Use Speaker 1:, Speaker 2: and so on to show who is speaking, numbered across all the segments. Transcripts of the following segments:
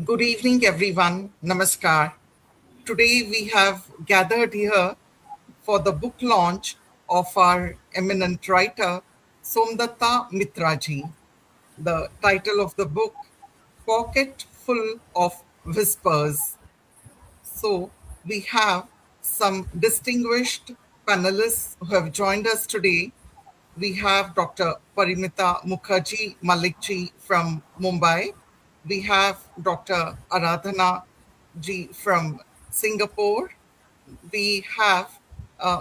Speaker 1: Good evening, everyone. Namaskar. Today we have gathered here for the book launch of our eminent writer, Somdatta Mitraji. The title of the book, Pocket Full of Whispers. So we have some distinguished panelists who have joined us today. We have Dr. Parimita Mukherjee Malikji from Mumbai. We have Dr. Aradhana ji from Singapore. We have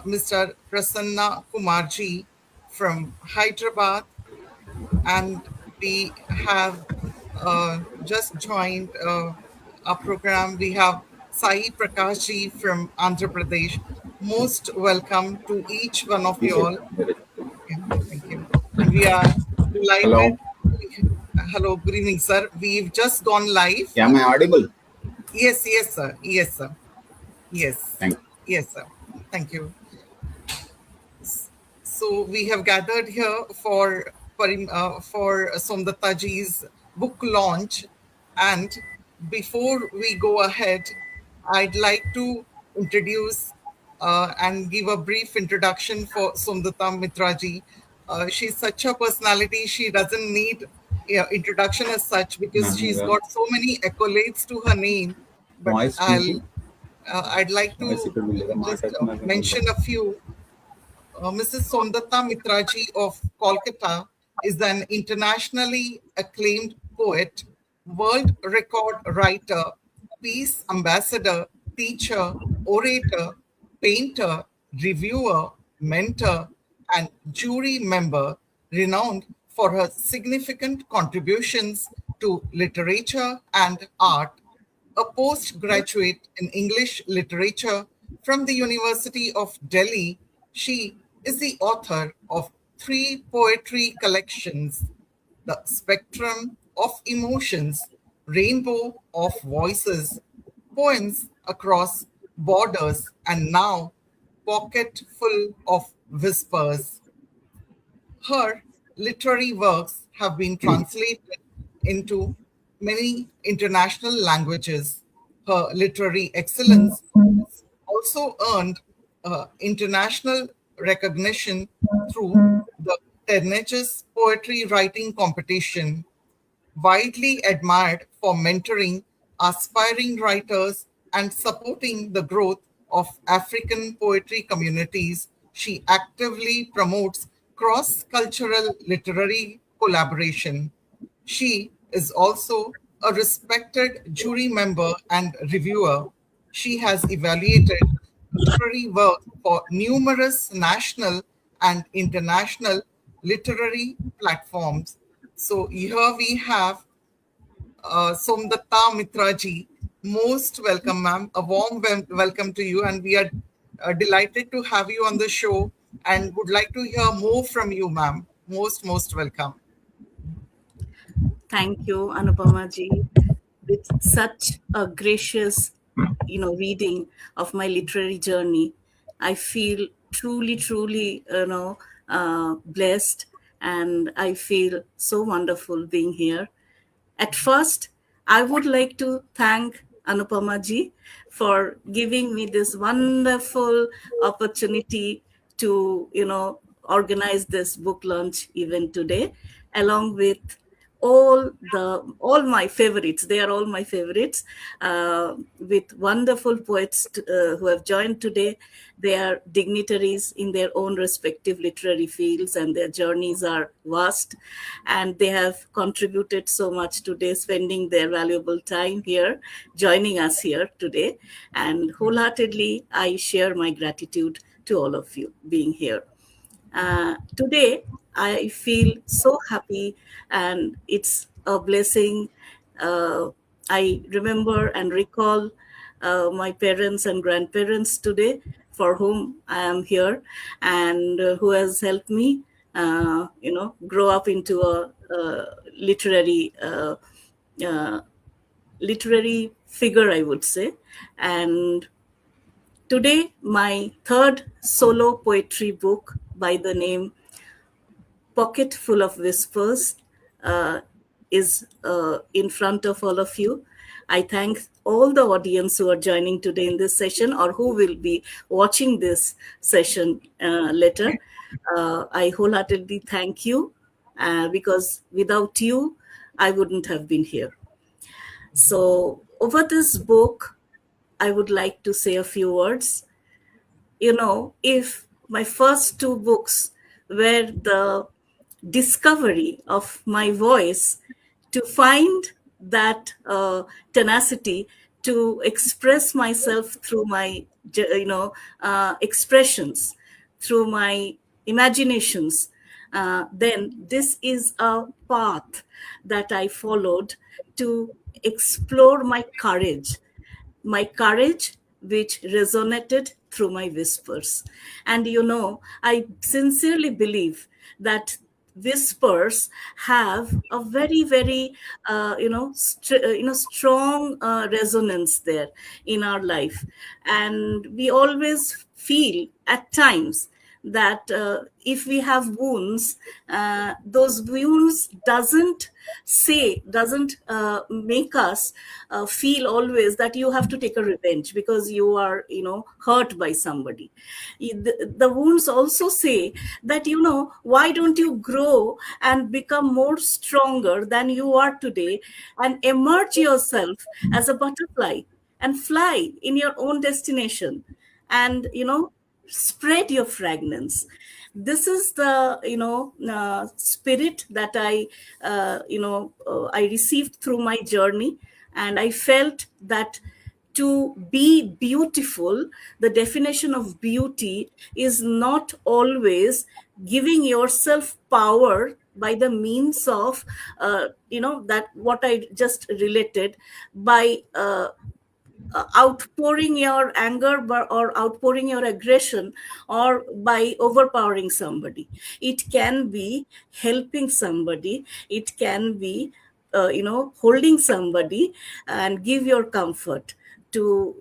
Speaker 1: Mr. Prasanna Kumarji from Hyderabad, and we have just joined our program. We have Sai Prakashji from Andhra Pradesh. Most welcome to each one of you all. Yeah, thank you. And we are delighted.
Speaker 2: Hello.
Speaker 1: Hello, good evening, sir. We've just gone live.
Speaker 2: Yeah, am I audible?
Speaker 1: Yes, sir. Yes, sir. Yes,
Speaker 2: Thank you.
Speaker 1: yes, sir. Thank you. So we have gathered here for Somdattaji's book launch, and before we go ahead, I'd like to introduce and give a brief introduction for Somdatta Mitraji. She's such a personality; she doesn't need introduction as such because she's
Speaker 2: ನನಗೆ
Speaker 1: got so many accolades to her name. But
Speaker 2: voice pink
Speaker 1: I'd like
Speaker 2: voice
Speaker 1: to
Speaker 2: ಇಟ್ಟಿಲ್ಲ
Speaker 1: just
Speaker 2: ಮಾತಾಡ್ತೀನಿ.
Speaker 1: mention a few. Mrs. Somdatta Mitraji of Kolkata is an internationally acclaimed poet, world record writer, peace ambassador, teacher, orator, painter, reviewer, mentor, and jury member, renowned for her significant contributions to literature and art. A postgraduate in English literature from the University of Delhi, she is the author of three poetry collections: The Spectrum of Emotions, Rainbow of Voices, Poems Across Borders, and now Pocket Full of Whispers. Her literary works have been translated into many international languages. Her literary excellence has also earned international recognition through the Ternach's Poetry Writing Competition. Widely admired for mentoring aspiring writers and supporting the growth of African poetry communities, she actively promotes cross cultural literary collaboration. She is also a respected jury member and reviewer. She has evaluated literary work for numerous national and international literary platforms. So here we have Somdatta Mitraji. Most welcome, ma'am. A warm welcome to you, and we are delighted to have you on the show and would like to hear more from you, ma'am. Most welcome.
Speaker 3: Thank you, Anupama ji, with such a gracious, reading of my literary journey. I feel truly, blessed, and I feel so wonderful being here. At first, I would like to thank Anupama ji for giving me this wonderful opportunity to, organize this book launch event today, along with all my favorites. They are all my favorites, with wonderful poets who have joined today. They are dignitaries in their own respective literary fields, and their journeys are vast, and they have contributed so much today, spending their valuable time here, joining us here today. And wholeheartedly I share my gratitude to all of you being here. Today, I feel so happy, and it's a blessing. I remember and recall my parents and grandparents today, for whom I am here, and who has helped me, grow up into a literary figure, I would say. And today, my third solo poetry book by the name Pocket Full of Whispers is in front of all of you. I thank all the audience who are joining today in this session or who will be watching this session later. I wholeheartedly thank you because without you, I wouldn't have been here. So, over this book, I would like to say a few words. If my first two books were the discovery of my voice, to find that tenacity to express myself through my, expressions, through my imaginations, then this is a path that I followed to explore my courage, which resonated through my whispers. And I sincerely believe that whispers have a very, very, strong resonance there in our life. And we always feel at times that if we have wounds, those wounds doesn't make us feel always that you have to take a revenge because you are hurt by somebody. The wounds also say that why don't you grow and become more stronger than you are today and emerge yourself as a butterfly and fly in your own destination and spread your fragrance. This is the spirit that I received through my journey. And I felt that to be beautiful, the definition of beauty is not always giving yourself power by the means of that what I just related, by outpouring your anger or outpouring your aggression or by overpowering somebody. It can be helping somebody, it can be holding somebody and give your comfort to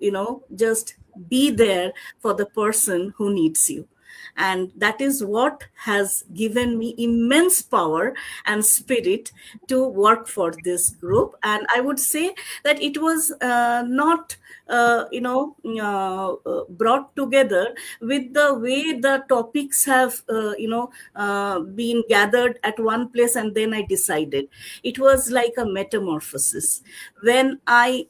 Speaker 3: just be there for the person who needs you. And that is what has given me immense power and spirit to work for this group. And I would say that it was not brought together with the way the topics have been gathered at one place and then I decided. It was like a metamorphosis when I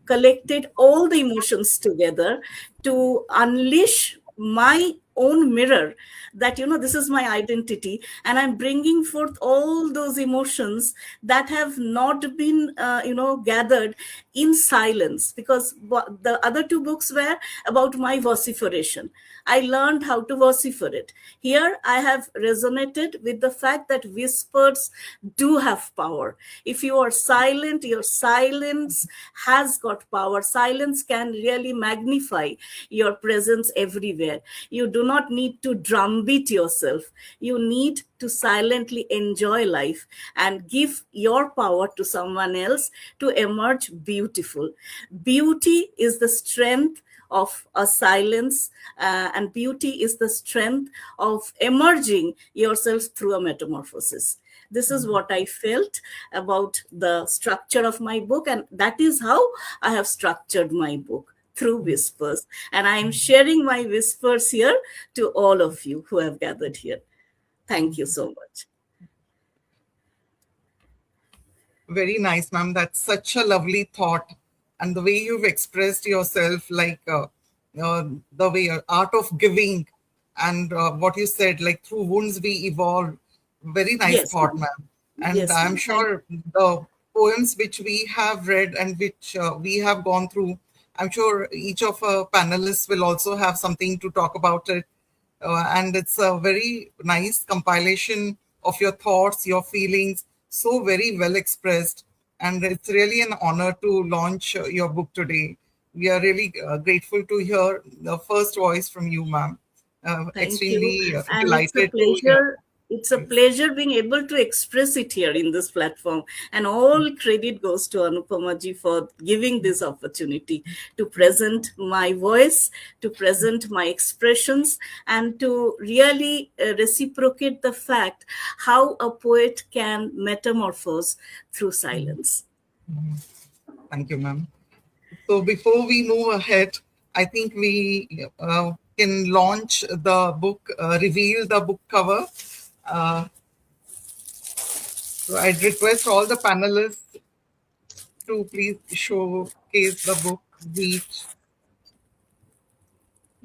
Speaker 3: collected all the emotions together to unleash my own mirror, that this is my identity, and I'm bringing forth all those emotions that have not been gathered in silence, because the other two books were about my vociferation. I learned how to vociferate. Here I have resonated with the fact that whispers do have power. If you are silent, your silence has got power. Silence can really magnify your presence everywhere. You do not need to drumbeat yourself. You need to silently enjoy life and give your power to someone else to emerge beautiful. Beauty is the strength of a silence, and beauty is the strength of emerging yourself through a metamorphosis. This is what I felt about the structure of my book, and that is how I have structured my book, through whispers. And I am sharing my whispers here to all of you who have gathered here. Thank you so much.
Speaker 1: Very nice, ma'am. That's such a lovely thought. And the way you've expressed yourself, like the way art of giving, and what you said, like through wounds we evolve. Very nice
Speaker 3: Yes,
Speaker 1: thought,
Speaker 3: ma'am.
Speaker 1: ma'am. And
Speaker 3: Yes,
Speaker 1: I'm
Speaker 3: ma'am.
Speaker 1: sure the poems which we have read and which we have gone through, I'm sure each of our panelists will also have something to talk about it. And it's a very nice compilation of your thoughts, your feelings, so very well expressed. And it's really an honor to launch your book today. We are really grateful to hear the first voice from you, ma'am.
Speaker 3: Thank you.
Speaker 1: Extremely
Speaker 3: And it's a
Speaker 1: delighted to hear.
Speaker 3: pleasure. it's a pleasure being able to express it here in this platform. And all credit goes to Anupama ji for giving this opportunity to present my voice, to present my expressions, and to really reciprocate the fact how a poet can metamorphose through silence.
Speaker 1: Thank you, ma'am. So before we move ahead, I think we can launch the book, reveal the book cover. So I'd request all the panelists to please showcase the book each.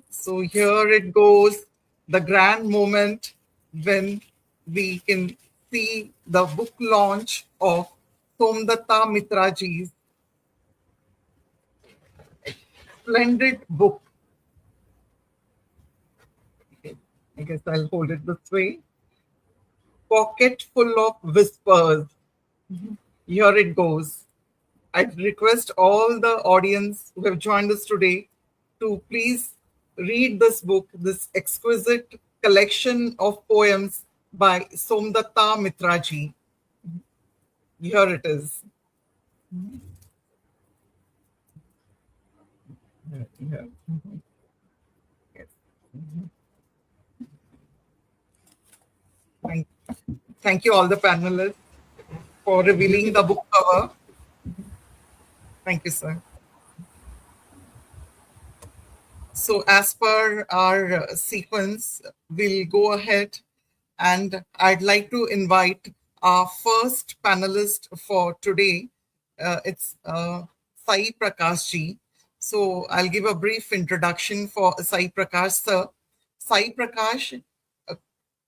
Speaker 1: So here it goes, the grand moment when we can see the book launch of Somdatta Mitraji's splendid book. Okay, I guess I'll hold it this way. Pocket full of whispers. Here it goes. I request all the audience who have joined us today to please read this book, this exquisite collection of poems by Somdatta Mitraji. Here it is. Yeah. Yes. Thank you all the panelists for revealing the book cover. Thank you, sir. So as per our sequence, we'll go ahead and I'd like to invite our first panelist for today. It's Sai Prakash ji. So I'll give a brief introduction for Sai Prakash sir. Sai Prakash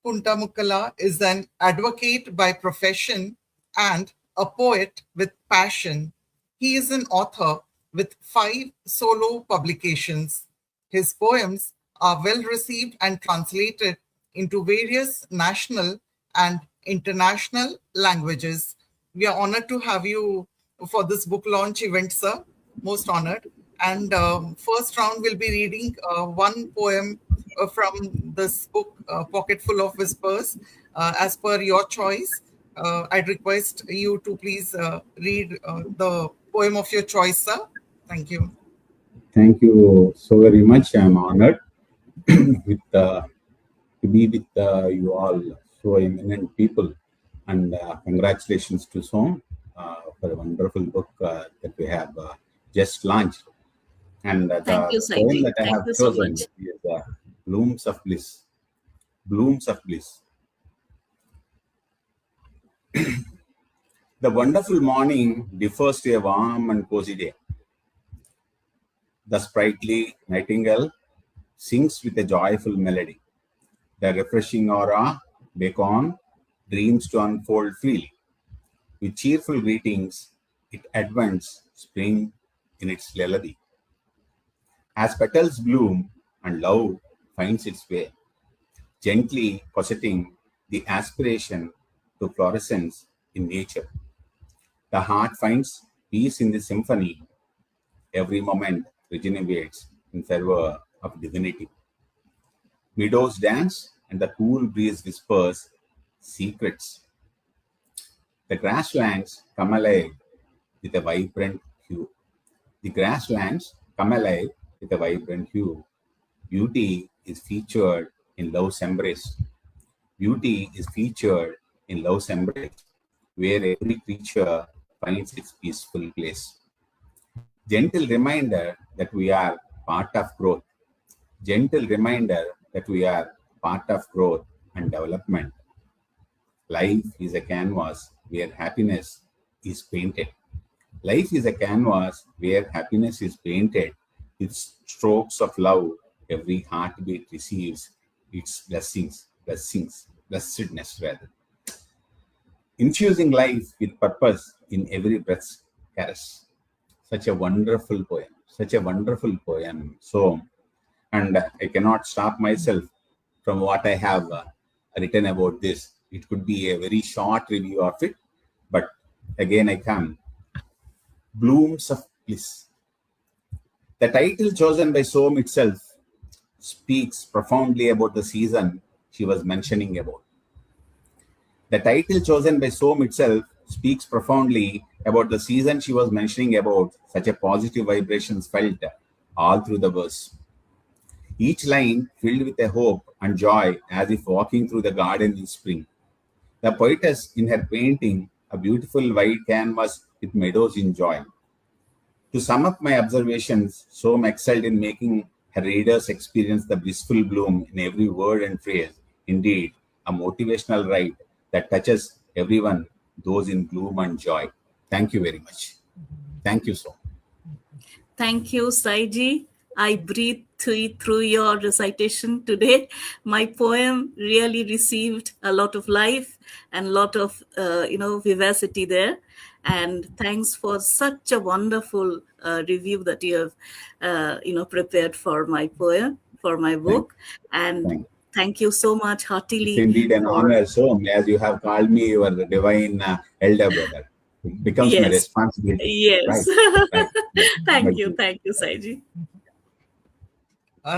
Speaker 1: Kuntamukala is an advocate by profession and a poet with passion. He is an author with 5 solo publications. His poems are well received and translated into various national and international languages. We are honored to have you for this book launch event, sir. Most honored. And first round, we'll be reading one poem from this book, Pocket Full of Whispers, as per your choice. I'd request you to please read the poem of your choice, sir. Thank you.
Speaker 2: Thank you so very much. I'm honored with to be with you all, so eminent people, and congratulations to Som for a wonderful book that we have just launched. And
Speaker 3: Thank you,
Speaker 2: the poem
Speaker 3: Saidi.
Speaker 2: that I
Speaker 3: Thank
Speaker 2: have
Speaker 3: you so
Speaker 2: chosen
Speaker 3: much.
Speaker 2: is Blooms of Bliss. Blooms of Bliss. The wonderful morning differs to a warm and cozy day. The sprightly nightingale sings with a joyful melody. The refreshing aura beckon dreams to unfold freely. With cheerful greetings, it advents spring in its lullaby. As petals bloom and love finds its way, gently cosseting the aspiration to fluorescence in nature. The heart finds peace in the symphony. Every moment regenerates in fervor of divinity. Meadows dance and the cool breeze whispers secrets. The grasslands come alive with a vibrant hue. The grasslands come alive with a vibrant hue. Beauty is featured in love's embrace. Beauty is featured in love's embrace, where every creature finds its peaceful place. Gentle reminder that we are part of growth. Gentle reminder that we are part of growth and development. Life is a canvas where happiness is painted. Life is a canvas where happiness is painted with strokes of love. Every heartbeat receives its blessedness rather. Infusing life with purpose in every breath's caress. Such a wonderful poem. Such a wonderful poem. So, and I cannot stop myself from what I have written about this. It could be a very short review of it, but again I come. Blooms of Bliss. The title chosen by Som itself speaks profoundly about the season she was mentioning about. The title chosen by Som itself speaks profoundly about the season she was mentioning about, such a positive vibrations felt all through the verse. Each line filled with a hope and joy as if walking through the garden in spring. The poetess, in her painting, a beautiful white canvas with meadows in joy. To sum up my observations, Som excelled in making her readers experience the blissful bloom in every word and phrase. Indeed, a motivational ride that touches everyone, those in gloom and joy. Thank you very much. Thank you, Som.
Speaker 3: Thank you, Saiji. I breathed through your recitation today. My poem really received a lot of life and a lot of, vivacity there. And thanks for such a wonderful review that you have, prepared for my poem, for my
Speaker 2: Thank,
Speaker 3: book. And
Speaker 2: thank.
Speaker 3: thank you so much
Speaker 2: It's
Speaker 3: heartily
Speaker 2: indeed an
Speaker 3: for,
Speaker 2: honor, Som, as you have called me your divine elder brother. It becomes my
Speaker 3: yes,
Speaker 2: responsibility.
Speaker 3: yes.
Speaker 2: Right, right. Yes.
Speaker 3: Thank you, Saiji.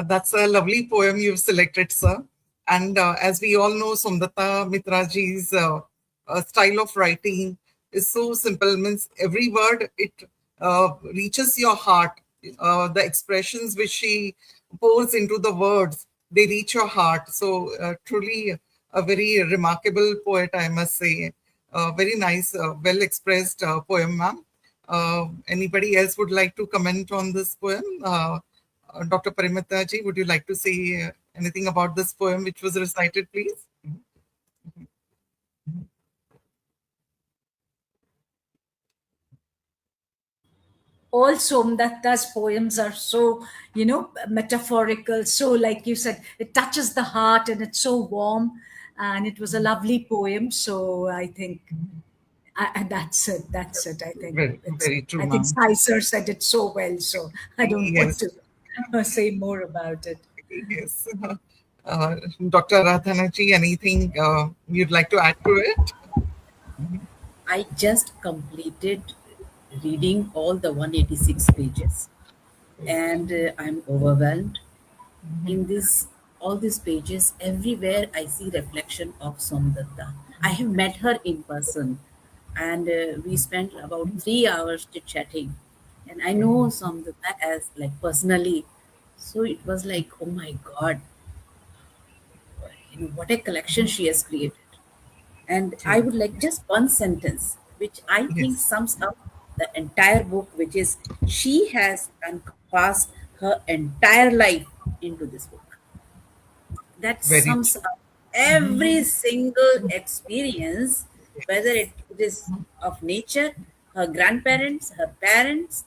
Speaker 1: That's a lovely poem you've selected, sir. And as we all know, Somdata Mitraji's style of writing is so simple. Means every word it reaches your heart. The expressions which she pours into the words, they reach your heart. So truly a very remarkable poet, I must say. Very nice, well expressed poem, ma'am. Anybody else would like to comment on this poem? Dr. Parimita ji, would you like to say anything about this poem which was recited, please?
Speaker 4: All Somdatta's poems are so, metaphorical. So, like you said, it touches the heart and it's so warm. And it was a lovely poem. So, I think and that's it. That's it. I think
Speaker 1: Very, very true,
Speaker 4: I think
Speaker 1: ma'am.
Speaker 4: Spicer said it so well. So, I don't want
Speaker 1: Yes,
Speaker 4: to say more about it.
Speaker 1: yes. Dr. Aradhana ji, anything you'd like to add to it?
Speaker 5: I just completed reading all the 186 pages and I'm overwhelmed. In this all these pages, everywhere I see reflection of Somdatta. I have met her in person and we spent about 3 hours chit chatting. And I know Somdatta as like personally. So it was like, oh my God, what a collection she has created. And I
Speaker 1: True.
Speaker 5: would like just one sentence, which I think
Speaker 1: Yes,
Speaker 5: sums up the entire book, which is she has encompassed her entire life into this book. That
Speaker 1: very
Speaker 5: sums
Speaker 1: true.
Speaker 5: up every single experience, whether it is of nature, her grandparents, her parents,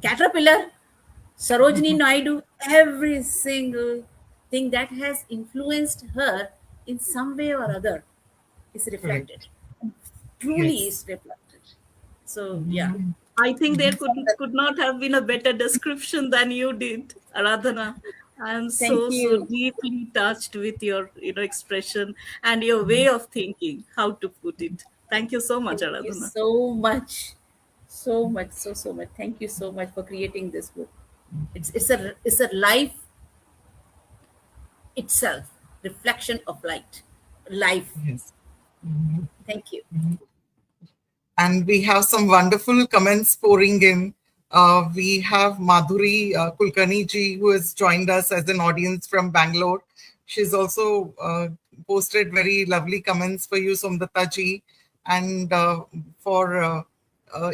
Speaker 5: Caterpillar, Sarojini Naidu, every single thing that has influenced her in some way or other is reflected.
Speaker 1: Correct.
Speaker 5: Truly
Speaker 1: Yes.
Speaker 5: is reflected. So yeah,
Speaker 3: I think there could not have been a better description than you did, Aradhana. I am
Speaker 5: thank
Speaker 3: so
Speaker 5: you.
Speaker 3: deeply touched with your expression and your way of thinking, how to put it. Thank you so much,
Speaker 5: Thank you
Speaker 3: Aradhana.
Speaker 5: so much. So much, so much. Thank you so much for creating this book. It's a life itself, reflection of life.
Speaker 1: Yes.
Speaker 5: Thank you.
Speaker 1: And we have some wonderful comments pouring in. We have Madhuri Kulkarni ji, who has joined us as an audience from Bangalore. She's also posted very lovely comments for you, Somdata ji, and for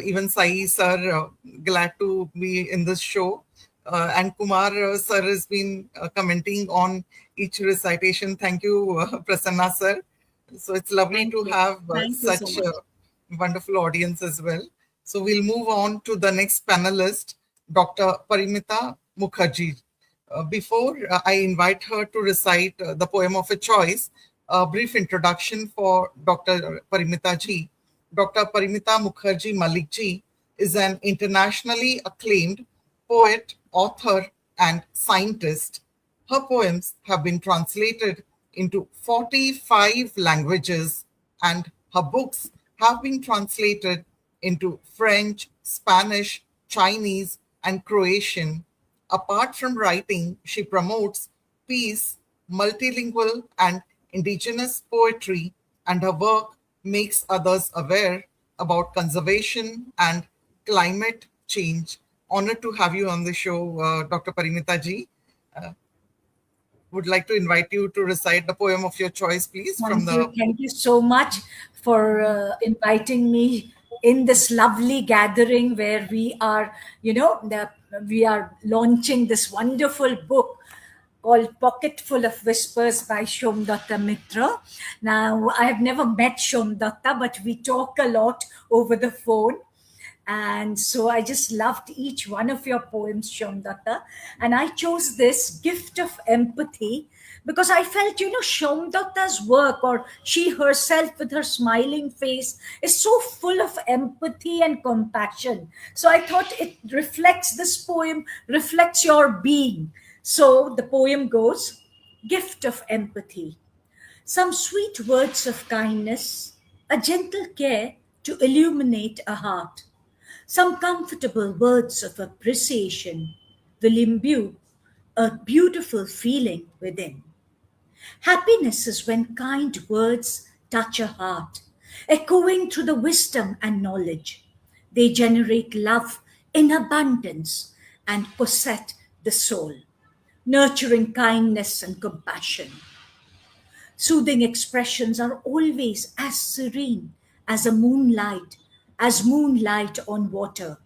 Speaker 1: even Sai sir, glad to be in this show. And Kumar sir has been commenting on each recitation. Thank you, Prasanna sir. So it's lovely
Speaker 3: Thank
Speaker 1: to
Speaker 3: you.
Speaker 1: have
Speaker 3: Thank you so
Speaker 1: such
Speaker 3: much.
Speaker 1: wonderful audience as well. So we'll move on to the next panelist, Dr. Parimita Mukherjee. Before I invite her to recite the poem of her choice, a brief introduction for Dr. Parimita ji. Dr. Parimita Mukherjee Malik ji is an internationally acclaimed poet, author, and scientist. Her poems have been translated into 45 languages, and her books have been translated into French, Spanish, Chinese, and Croatian. Apart from writing, she promotes peace, multilingual, and indigenous poetry and her work makes others aware about conservation and climate change. Honored to have you on the show, Dr. Parimita ji. Would like to invite you to recite the poem of your choice, please, from the.
Speaker 4: Thank you so much for inviting me in this lovely gathering where we are, we are launching this wonderful book called Pocketful of Whispers by Shomdatta Mitra. Now, I have never met Shomdatta, but we talk a lot over the phone. And so I just loved each one of your poems, Shomdatta. And I chose this Gift of Empathy because I felt, Shomdatta's work, or she herself with her smiling face, is so full of empathy and compassion. So I thought this poem reflects your being. So the poem goes, Gift of Empathy. Some sweet words of kindness, a gentle care to illuminate a heart. Some comfortable words of appreciation will imbue a beautiful feeling within. Happiness is when kind words touch a heart, echoing through the wisdom and knowledge. They generate love in abundance and possess the soul, nurturing kindness and compassion. Soothing expressions are always as serene as moonlight on water,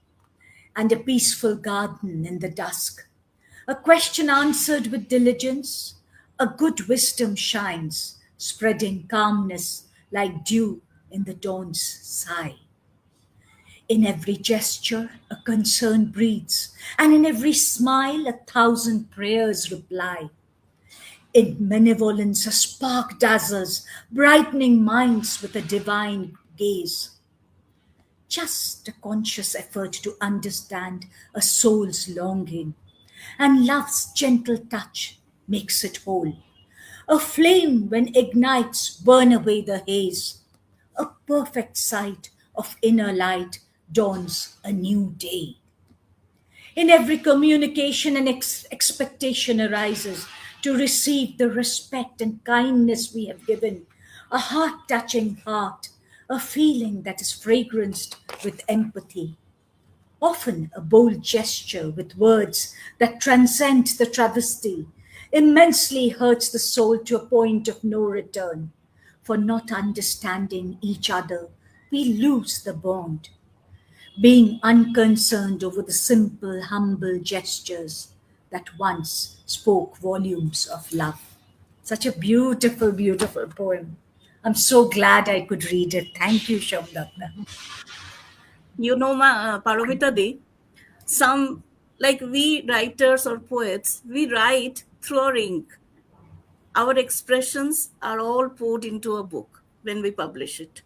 Speaker 4: and a peaceful garden in the dusk. A question answered with diligence, a good wisdom shines, spreading calmness like dew in the dawn's sigh. In every gesture, a concern breathes, and in every smile, 1,000 prayers reply. In benevolence, a spark dazzles, brightening minds with a divine gaze. Just a conscious effort to understand a soul's longing, and love's gentle touch makes it whole. A flame, when ignites, burn away the haze. A perfect sight of inner light dawns a new day. In every communication, an expectation arises to receive the respect and kindness we have given, a heart-touching heart, a feeling that is fragranced with empathy. Often a bold gesture with words that transcend the travesty immensely hurts the soul to a point of no return. For not understanding each other, we lose the bond. Being unconcerned over the simple, humble gestures that once spoke volumes of love. Such a beautiful, beautiful poem. I'm so glad I could read it. Thank you, Shomdatta.
Speaker 3: Paramita Dey, some, like we writers or poets, we write through our ink. Our expressions are all poured into a book when we publish it.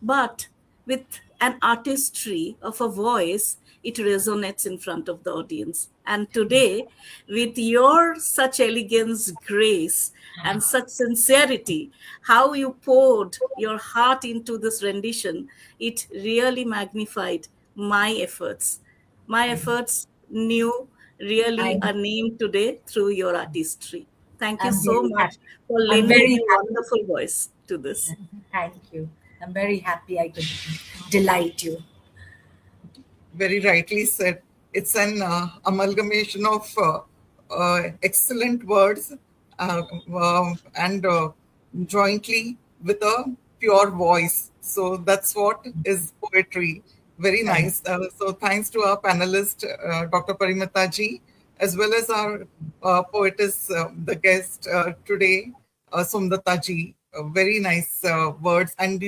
Speaker 3: But with an artistry of a voice, it resonates in front of the audience. And today, with your such elegance, grace, and such sincerity, how you poured your heart into this rendition, it really magnified my efforts. My efforts knew really
Speaker 4: I'm,
Speaker 3: a name today through your artistry. Thank you
Speaker 4: I'm
Speaker 3: so
Speaker 4: very
Speaker 3: much
Speaker 4: happy.
Speaker 3: for
Speaker 4: I'm
Speaker 3: lending
Speaker 4: very
Speaker 3: your
Speaker 4: happy.
Speaker 3: wonderful voice to this.
Speaker 4: Thank you. I'm very happy I could delight you.
Speaker 1: Very rightly said. It's an amalgamation of excellent words and jointly with a pure voice. So that's what is poetry. Very
Speaker 4: Thank
Speaker 1: nice. So thanks to our panelist, Dr. Parimata ji, as well as our poetess, the guest today, Somdata ji. Very nice words. And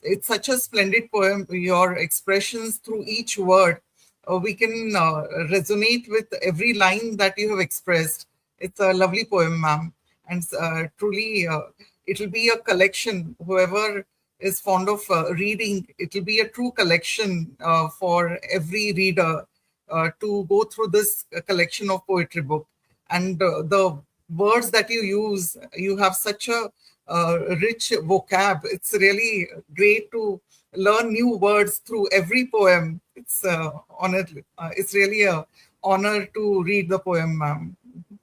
Speaker 1: it's such a splendid poem. Your expressions through each word, we can resonate with every line that you have expressed. It's a lovely poem, ma'am. And truly, it'll be a collection. Whoever is fond of reading, it'll be a true collection for every reader to go through this collection of poetry book. And the words that you use, you have such a rich vocab. It's really great to learn new words through every poem. It's honored. It's really a honor to read the poem, ma'am.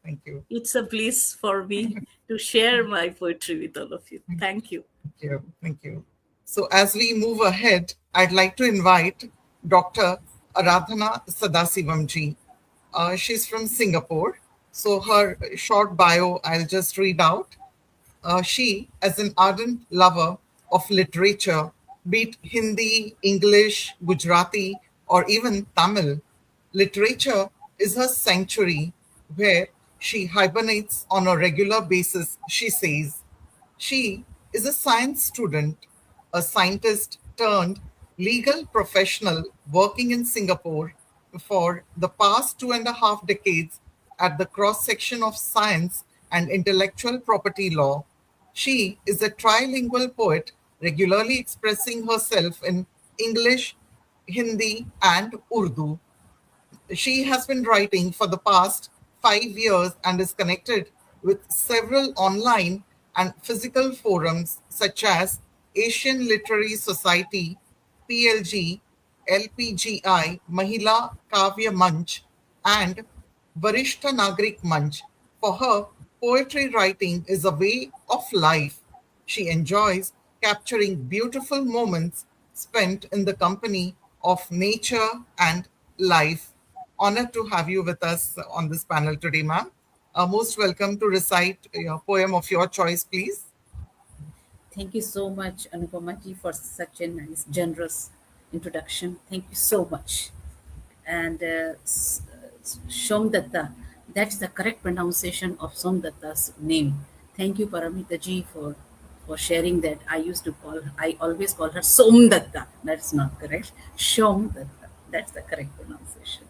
Speaker 1: Thank you.
Speaker 3: It's a bliss for me to share my poetry with all of you. Thank you.
Speaker 1: Thank you. Thank you. So, as we move ahead, I'd like to invite Dr. Aradhana Sadasivamji. She's from Singapore. So, her short bio I'll just read out. She, as an ardent lover of literature, be it Hindi, English, Gujarati, or even Tamil, literature is her sanctuary where she hibernates on a regular basis, she says. She is a science student, a scientist turned legal professional working in Singapore for the past 2.5 decades at the cross section of science and intellectual property law. She is a trilingual poet, regularly expressing herself in English, Hindi, and Urdu. She has been writing for the past 5 years and is connected with several online and physical forums such as Asian Literary Society, PLG, LPGI, Mahila Kavya Manch, and Varishta Nagrik Manch. For her, poetry writing is a way of life. She enjoys capturing beautiful moments spent in the company of nature and life. Honored to have you with us on this panel today, ma'am. Most welcome to recite a poem of your choice, please.
Speaker 5: Thank you so much, Anupamaji, for such a nice, generous introduction. Thank you so much. And Somdatta, that's the correct pronunciation of Somdatta's name. Thank you, Paramitaji, for sharing that. I always call her Somdatta. That's not correct. Shomdatta. That's the correct pronunciation.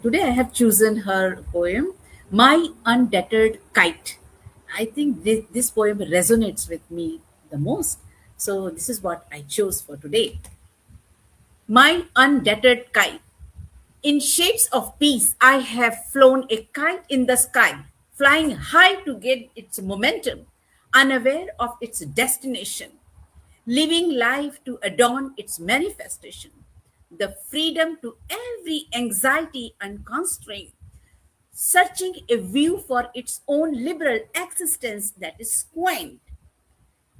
Speaker 5: Today I have chosen her poem, My Undeterred Kite. I think this poem resonates with me the most. So this is what I chose for today. My undeterred kite. In shades of peace, I have flown a kite in the sky, flying high to get its momentum, unaware of its destination, living life to adorn its manifestation, the freedom to every anxiety and constraint, searching a view for its own liberal existence that is quaint,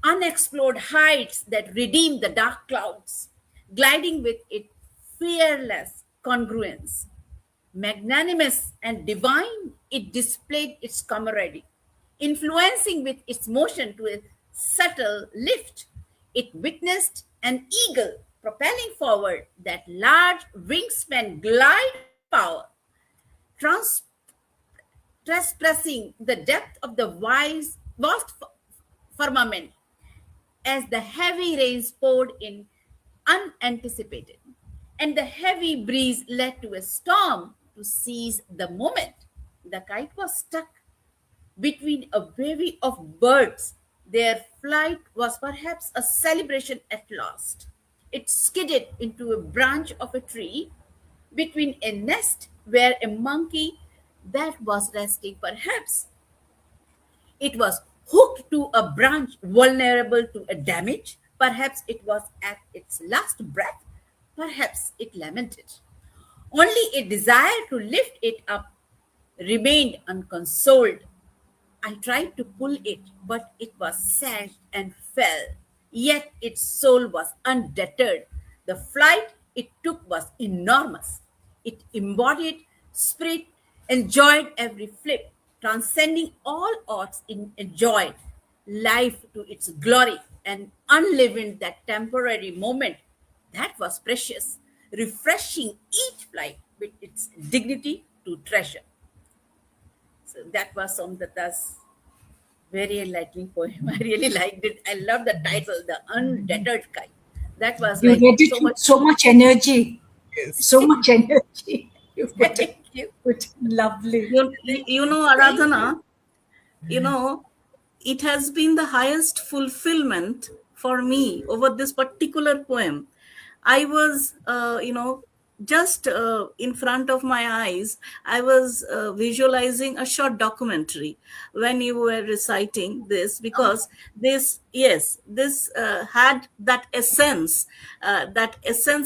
Speaker 5: unexplored heights that redeem the dark clouds, gliding with its fearless congruence. Magnanimous and divine, it displayed its camaraderie, influencing with its motion to a subtle lift. It witnessed an eagle propelling forward, that large wingspan glide of power, trans- trespassing the depth of the vast firmament as the heavy rains poured in unanticipated, and the heavy breeze led to a storm to seize the moment. The kite was stuck between a bevy of birds. Their flight was perhaps a celebration at last. It skidded into a branch of a tree between a nest where a monkey that was resting, perhaps. It was hooked to a branch vulnerable to a damage. Perhaps it was at its last breath. Perhaps it lamented. Only a desire to lift it up remained unconsoled. I tried to pull it, but it was sad and fell. Yet its soul was undeterred. The flight it took was enormous. It embodied spirit, enjoyed every flip, transcending all odds, enjoyed life to its glory and unleavened that temporary moment that was precious, refreshing each flight with its dignity to treasure. So that was Somdatta's very enlightening poem. I really liked it. I love the title, The Undeterred Kite. That was
Speaker 4: You
Speaker 5: like
Speaker 4: read it
Speaker 5: so
Speaker 4: with
Speaker 5: much.
Speaker 4: so much energy.
Speaker 1: Yes.
Speaker 4: So much energy. You put it.
Speaker 5: Thank you.
Speaker 4: Lovely.
Speaker 3: You know, Aradhana, you know, it has been the highest fulfillment for me over this particular poem. I was, just in front of my eyes, I was visualizing a short documentary when you were reciting this, because this had that essence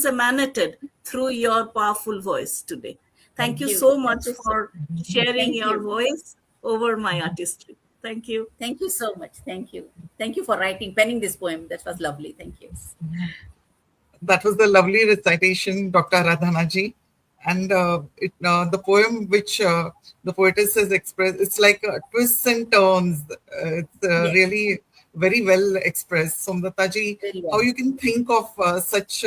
Speaker 3: emanated through your powerful voice today. Thank you so much
Speaker 5: Thank you so
Speaker 3: for sharing
Speaker 5: Thank
Speaker 3: your
Speaker 5: you.
Speaker 3: voice over my artistry. Thank you.
Speaker 5: Thank you so much. Thank you. Thank you for penning this poem. That was lovely. Thank you.
Speaker 1: That was the lovely recitation, Dr. Radhanaji. And the poem which the poetess has expressed, it's like twists and turns. It's
Speaker 5: Yes,
Speaker 1: really very well expressed. Somdataji,
Speaker 5: very
Speaker 1: how
Speaker 5: well.
Speaker 1: you can think of such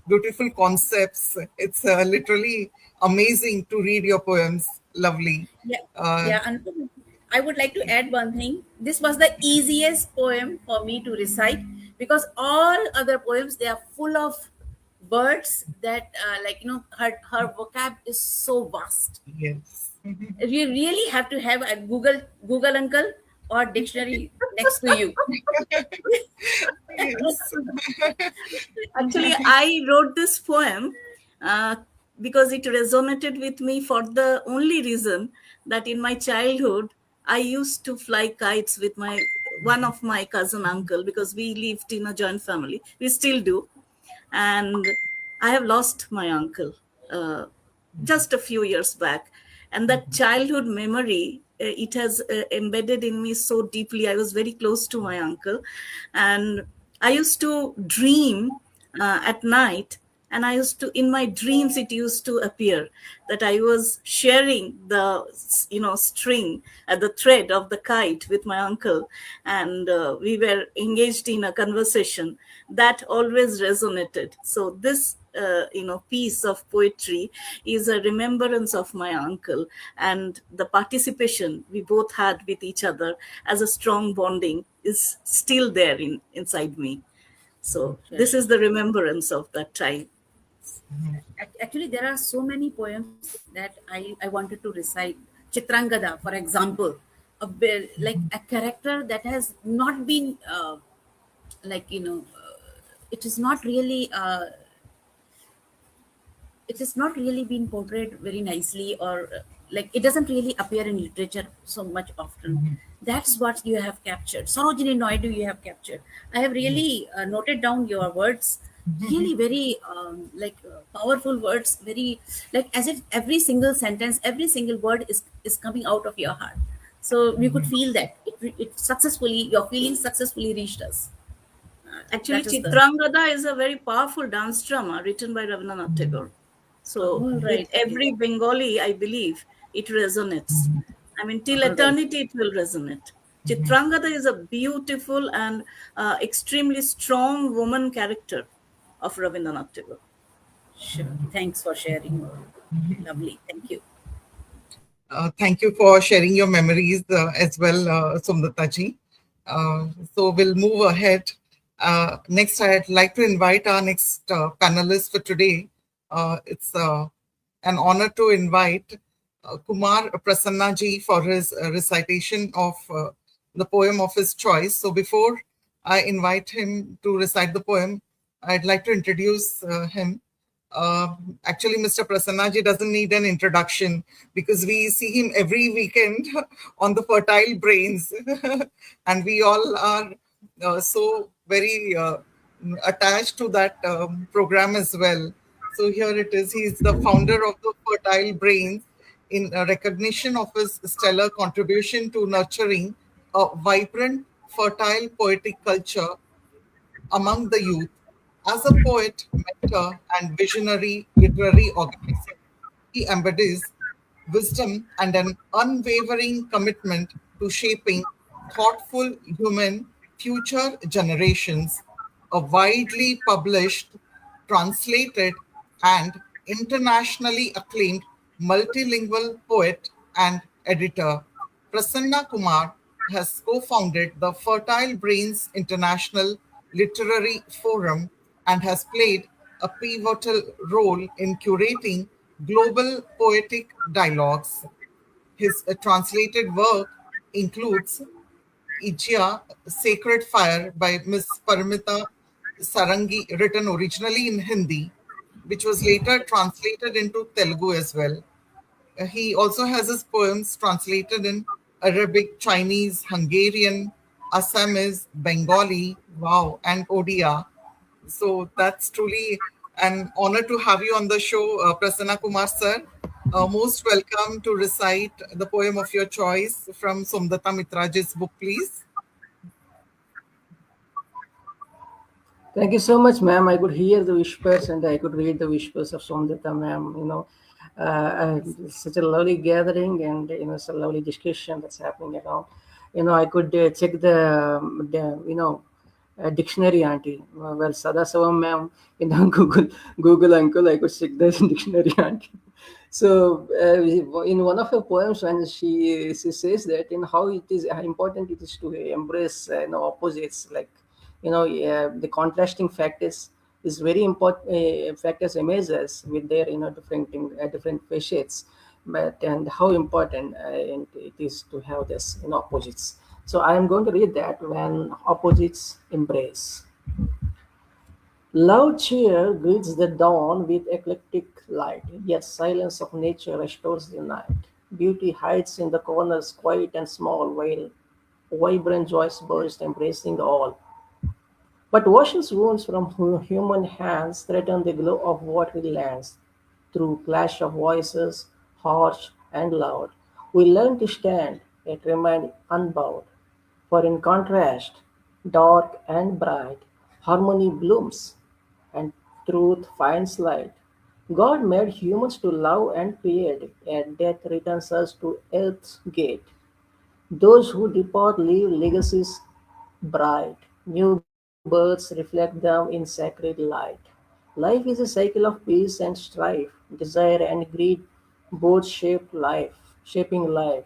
Speaker 1: beautiful concepts. It's literally amazing to read your poems. Lovely.
Speaker 5: Yeah,
Speaker 1: Uh,
Speaker 5: yeah. And I would like to add one thing. This was the easiest poem for me to recite because all other poems they are full of words that, her vocab is so vast.
Speaker 1: yes.
Speaker 5: You really have to have a Google uncle or dictionary next to you.
Speaker 1: Yes.
Speaker 3: Actually, I wrote this poem uh, because it resonated with me for the only reason that in my childhood, I used to fly kites with my one of my cousin uncle because we lived in a joint family. We still do, and I have lost my uncle just a few years back, and that childhood memory, it has embedded in me so deeply. I was very close to my uncle, and I used to dream at night, and I used to, in my dreams it used to appear that I was sharing the string, the thread of the kite with my uncle, and we were engaged in a conversation that always resonated. So this piece of poetry is a remembrance of my uncle, and the participation we both had with each other as a strong bonding is still there inside me. So
Speaker 5: Sure,
Speaker 3: this
Speaker 5: sure.
Speaker 3: is the remembrance of that time.
Speaker 5: Actually, there are so many poems that I wanted to recite. Chitrangada, for example, like a character that has not been, it is not really it has not really been portrayed very nicely, or like it doesn't really appear in literature so much often. That's what you have captured. Sarojini Naidu, you have captured. I have really noted down your words, really very powerful words, very like as if every single sentence, every single word is coming out of your heart. So we could feel that it successfully, your feelings successfully reached us.
Speaker 3: Actually,
Speaker 5: That is the
Speaker 3: Chitrangada is a very powerful dance drama written by Rabindranath Tagore. So,
Speaker 5: all
Speaker 3: with
Speaker 5: right. Okay.
Speaker 3: every Bengali, I believe it resonates. I mean, till
Speaker 5: All right.
Speaker 3: eternity, it will resonate. Chitrangada is a beautiful and extremely strong woman character of Rabindranath Tagore.
Speaker 5: Sure. Thanks for sharing. Lovely. Thank you.
Speaker 1: Thank you for sharing your memories as well, Sumdataji. So we'll move ahead. Next, I'd like to invite our next panelist for today. It's an honor to invite Kumar Prasannaji for his recitation of the poem of his choice. So before I invite him to recite the poem, I'd like to introduce him. Actually, Mr. Prasannaji doesn't need an introduction because we see him every weekend on the Fertile Brains, and we all are so very attached to that program as well. So here it is. He's the founder of the Fertile Brains in recognition of his stellar contribution to nurturing a vibrant, fertile poetic culture among the youth. As a poet, mentor, and visionary literary organizer, he embodies wisdom and an unwavering commitment to shaping thoughtful human future generations. A widely published, translated, and internationally acclaimed multilingual poet and editor, Prasanna Kumar has co founded the Fertile Brains International Literary Forum and has played a pivotal role in curating global poetic dialogues. His translated work includes Ijya, Sacred Fire by Miss Paramita Sarangi, written originally in Hindi, which was later translated into Telugu as well. He also has his poems translated in Arabic, Chinese, Hungarian, Assamese, Bengali, wow, and Odia. So that's truly an honor to have you on the show, Prasanna Kumar sir. Most welcome to recite the poem of your choice from Somdata Mitraji's book, please.
Speaker 6: Thank you so much, ma'am. I could hear the whispers and I could read the whispers of Somdata, ma'am. It's such a lovely gathering and it's a lovely discussion that's happening around. I could check the dictionary, auntie. Well, Sadasavam, ma'am, Google uncle, I could check the dictionary, auntie. So, in one of her poems, when she says that in how important it is to embrace opposites, like the contrasting factors is very important. Factors emerges with their different facets, but and how important and it is to have this opposites. So I am going to read that when opposites embrace. Loud cheer greets the dawn with eclectic light, yet silence of nature restores the night. Beauty hides in the corners, quiet and small, while vibrant joys burst, embracing all. But ocean's wounds from human hands threaten the glow of watery lands. Through clash of voices, harsh and loud, we learn to stand, yet remain unbowed. For in contrast, dark and bright, harmony blooms, and truth finds light. God made humans to love and create, and death returns us to earth's gate. Those who depart leave legacies bright. New births reflect them in sacred light. Life is a cycle of peace and strife, desire and greed both shaping life.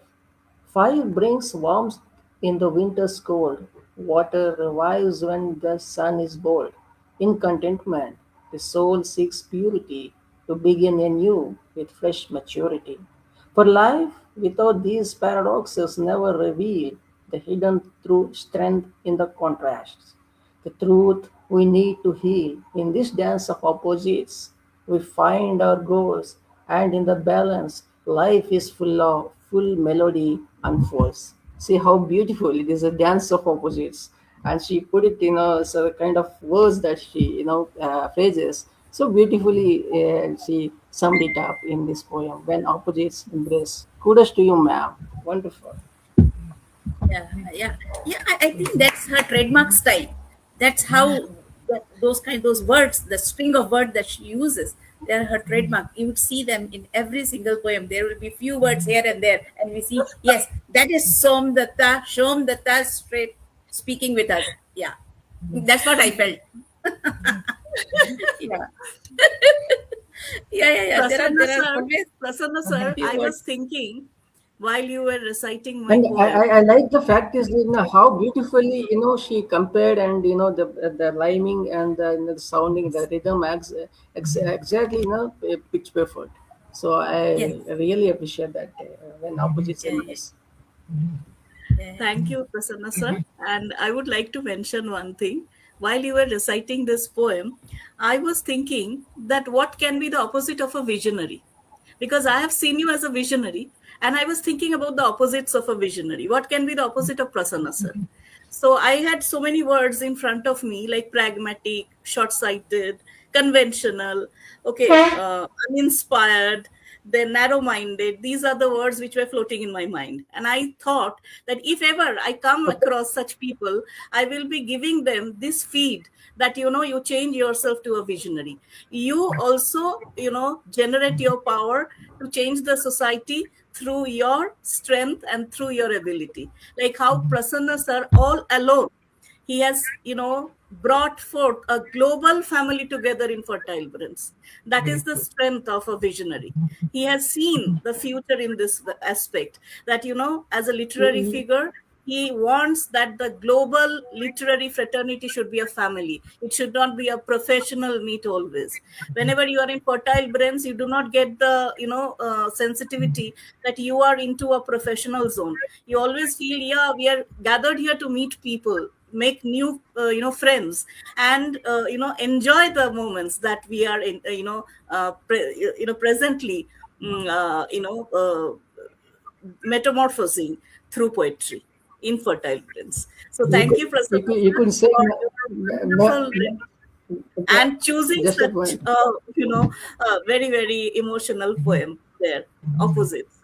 Speaker 6: Fire brings warmth in the winter's cold. Water revives when the sun is bold. In contentment, the soul seeks purity to begin anew with fresh maturity. For life without these paradoxes never reveal the hidden true strength in the contrasts. The truth we need to heal. In this dance of opposites, we find our goals, and in the balance, life is full melody unfolds. See how beautiful it is a dance of opposites. And she put it in a sort of kind of words that phrases. So beautifully, she summed it up in this poem, When Opposites Embrace. Kudos to you, ma'am. Wonderful.
Speaker 5: Yeah. I think that's her trademark style. That's how those words, the string of words that she uses, they're her trademark. You would see them in every single poem. There will be few words here and there, and we see, yes, that is Shom Datta straight speaking with us. Yeah, that's what I felt. Yeah, yeah. There are always
Speaker 3: Prasanna sir,
Speaker 5: few
Speaker 3: I
Speaker 5: words.
Speaker 3: was thinking while you were reciting my
Speaker 6: And
Speaker 3: poem.
Speaker 6: I like the fact is how beautifully she compared and the rhyming and the sounding the rhythm exactly pitch perfect. So
Speaker 5: Yes,
Speaker 6: I really appreciate that when opposites
Speaker 5: yeah,
Speaker 6: embrace.
Speaker 5: yeah.
Speaker 3: Thank you, Prasanna sir. And I would like to mention one thing. While you were reciting this poem, I was thinking that what can be the opposite of a visionary? Because I have seen you as a visionary, and I was thinking about the opposites of a visionary. What can be the opposite of Prasanna sir? So I had so many words in front of me, like pragmatic, short-sighted, conventional, okay, uninspired, then narrow-minded. These are the words which were floating in my mind, and I thought that if ever I come across such people, I will be giving them this feed that you change yourself to a visionary. You also generate your power to change the society through your strength and through your ability, like how Prasanna sir all alone, he has brought forth a global family together in fertile brains. That is the strength of a visionary. He has seen the future in this aspect, that as a literary figure, he wants that the global literary fraternity should be a family. It should not be a professional meet always. Whenever you are in fertile brains, you do not get the sensitivity that you are into a professional zone. You always feel, yeah, we are gathered here to meet people, make new friends, and enjoy the moments that we are in presently metamorphosing through poetry in fertile brains. So
Speaker 6: You
Speaker 3: thank
Speaker 6: could
Speaker 3: you,
Speaker 6: you
Speaker 3: Prasanna,
Speaker 6: could, you could say
Speaker 3: for your wonderful and choosing
Speaker 6: just a
Speaker 3: such
Speaker 6: point.
Speaker 3: very very emotional poem. there, opposites.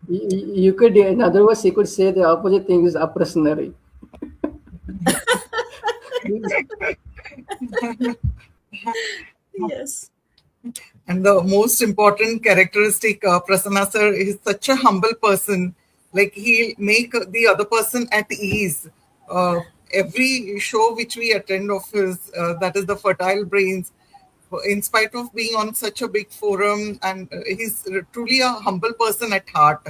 Speaker 6: You could, in other words, you could say the opposite thing is oppressionary.
Speaker 3: Yes.
Speaker 1: And the most important characteristic, Prasanna sir, is such a humble person. Like he'll make the other person at ease. Every show which we attend of his, that is the Fertile Brains, in spite of being on such a big forum, and he's truly a humble person at heart.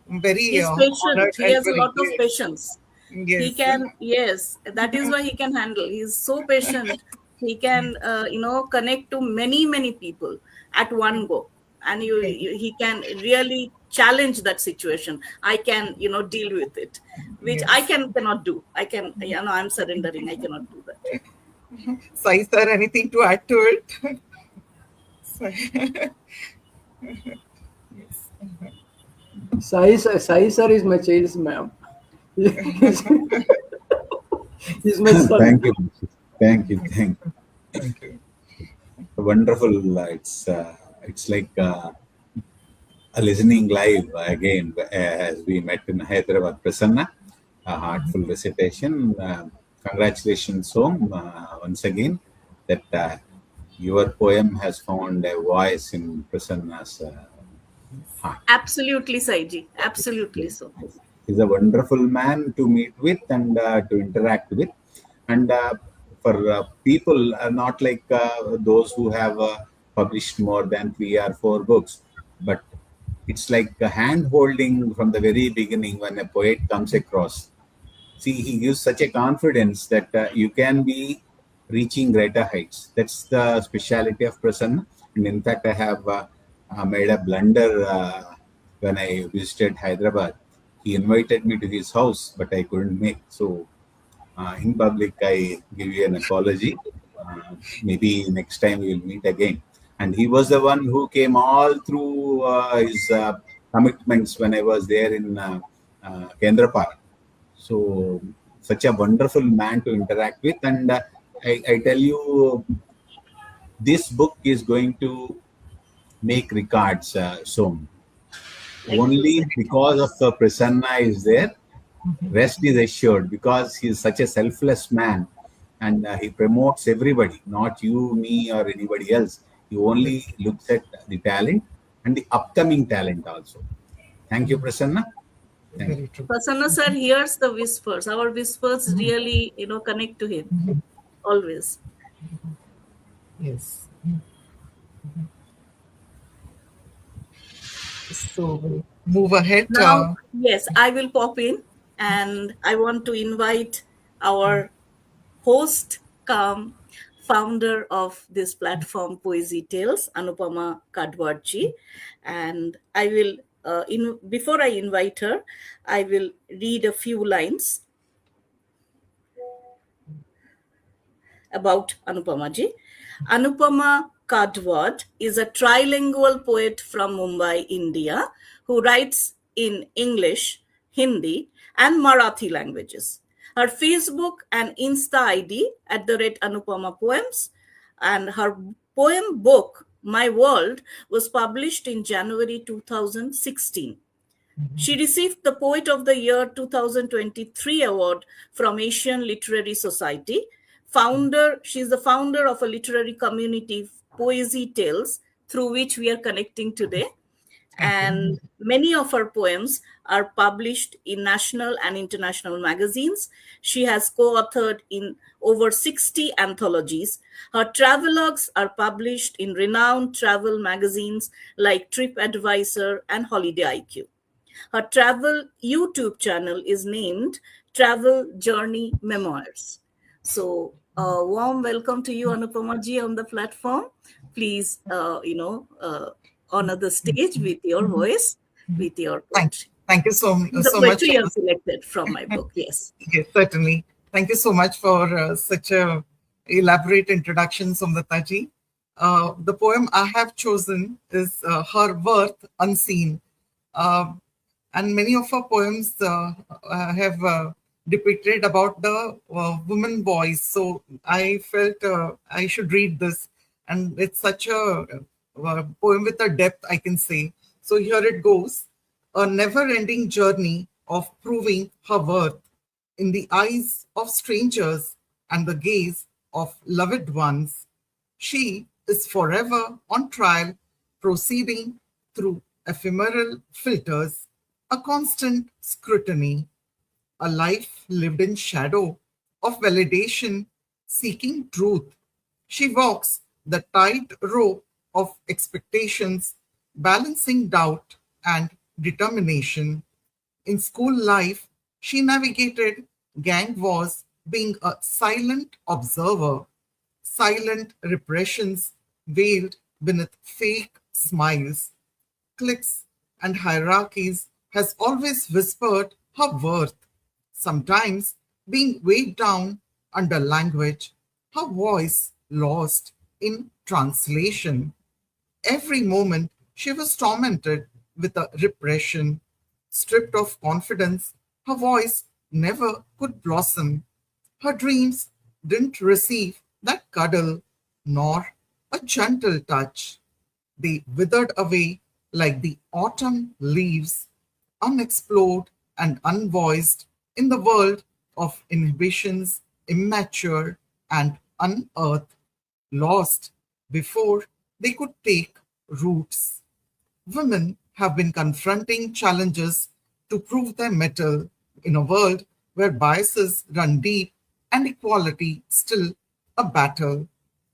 Speaker 1: Very
Speaker 3: He's patient.
Speaker 1: honored
Speaker 3: He
Speaker 1: and
Speaker 3: has a
Speaker 1: very
Speaker 3: lot of patience. He
Speaker 1: yes.
Speaker 3: can, yes, that is why he can handle. He's so patient. He can, connect to many people at one go, and he can really challenge that situation. I can, deal with it, which I
Speaker 1: Yes.
Speaker 3: cannot do. I can, I'm surrendering. I cannot do that.
Speaker 1: Sai sir, anything to add to it?
Speaker 6: Sai sir is my child's ma'am. He's my son.
Speaker 2: Thank you. Thank you. Thank you. Wonderful. It's like a listening live again as we met in Hyderabad. Prasanna, a heartful recitation. Congratulations, Som, once again that your poem has found a voice in Prasanna's heart.
Speaker 3: Absolutely, Saiji. Absolutely so.
Speaker 2: He's a wonderful man to meet with and to interact with. And for people not like those who have published more than 3 or 4 books, but it's like a hand holding from the very beginning when a poet comes across. See, he gives such a confidence that you can be reaching greater heights. That's the speciality of Prasanna. And in fact, I have made a blunder when I visited Hyderabad. He invited me to his house, but I couldn't make. So in public, I give you an apology. Maybe next time we will meet again. And he was the one who came all through his commitments when I was there in Kendrapara. So such a wonderful man to interact with. And I tell you, this book is going to make records soon. Only because of Prasanna is there. Rest is assured because he is such a selfless man and he promotes everybody, not you, me, or anybody else. He only looks at the talent and the upcoming talent also. Thank you, Prasanna. Thank you.
Speaker 1: Very true.
Speaker 3: Prasanna sir hears the whispers. Our whispers really, connect to him always.
Speaker 1: Yes. So we'll move ahead.
Speaker 3: Now, yes, I will pop in, and I want to invite our host, come founder of this platform, Poesy Tales, Anupama Kadwarji, and I will, before I invite her, I will read a few lines about Anupama ji. Anupama Kadwad is a trilingual poet from Mumbai, India, who writes in English, Hindi, and Marathi languages. Her Facebook and Insta ID @Anupama Poems, and her poem book, My World, was published in January 2016. She received the Poet of the Year 2023 award from Asian Literary Society. She is the founder of a literary community, Poesy Tales, through which we are connecting today. And many of her poems are published in national and international magazines. She has co-authored in over 60 anthologies. Her travelogues are published in renowned travel magazines like TripAdvisor and Holiday IQ. Her travel YouTube channel is named Travel Journey Memoirs. So, warm welcome to you, Anupama ji, on the platform. Please, honor the stage with your voice, with your poetry.
Speaker 1: Thank you so
Speaker 3: The
Speaker 1: much.
Speaker 3: poetry you have selected from my book, yes.
Speaker 1: Yes, certainly. Thank you so much for such a elaborate introduction, Somdata ji. The poem I have chosen is Her Worth Unseen. And many of her poems have depicted about the woman voice. So I felt I should read this. And it's such a poem with a depth, I can say. So here it goes. A never-ending journey of proving her worth in the eyes of strangers and the gaze of loved ones. She is forever on trial, proceeding through ephemeral filters, a constant scrutiny, a life lived in shadow of validation, seeking truth. She walks the tightrope of expectations, balancing doubt and determination. In school life, she navigated gang wars, being a silent observer, silent repressions veiled beneath fake smiles. Cliques and hierarchies has always whispered her worth, sometimes being weighed down under language, her voice lost in translation. Every moment she was tormented with a repression. Stripped of confidence, her voice never could blossom. Her dreams didn't receive that cuddle nor a gentle touch. They withered away like the autumn leaves, unexplored and unvoiced in the world of inhibitions, immature and unearthed, lost before they could take roots. Women have been confronting challenges to prove their mettle in a world where biases run deep and equality still a battle.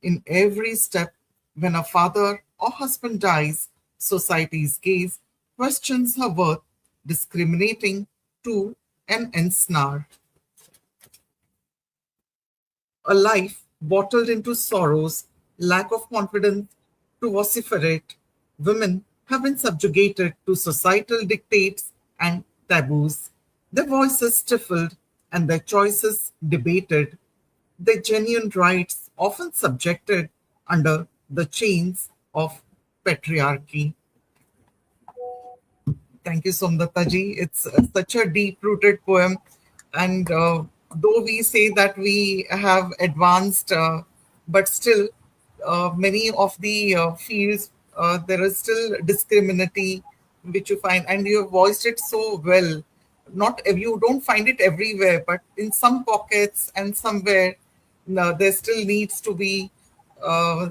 Speaker 1: In every step, when a father or husband dies, society's gaze questions her worth, discriminating to an ensnare. A life bottled into sorrows, lack of confidence to vociferate. Women have been subjugated to societal dictates and taboos, their voices stifled and their choices debated, their genuine rights often subjected under the chains of patriarchy. Thank you, Somdatta ji. It's such a deep-rooted poem, and though we say that we have advanced, but still, many of the fields there is still discriminatory, which you find, and you have voiced it so well. Not you don't find it everywhere, but in some pockets and somewhere, no, there still needs to be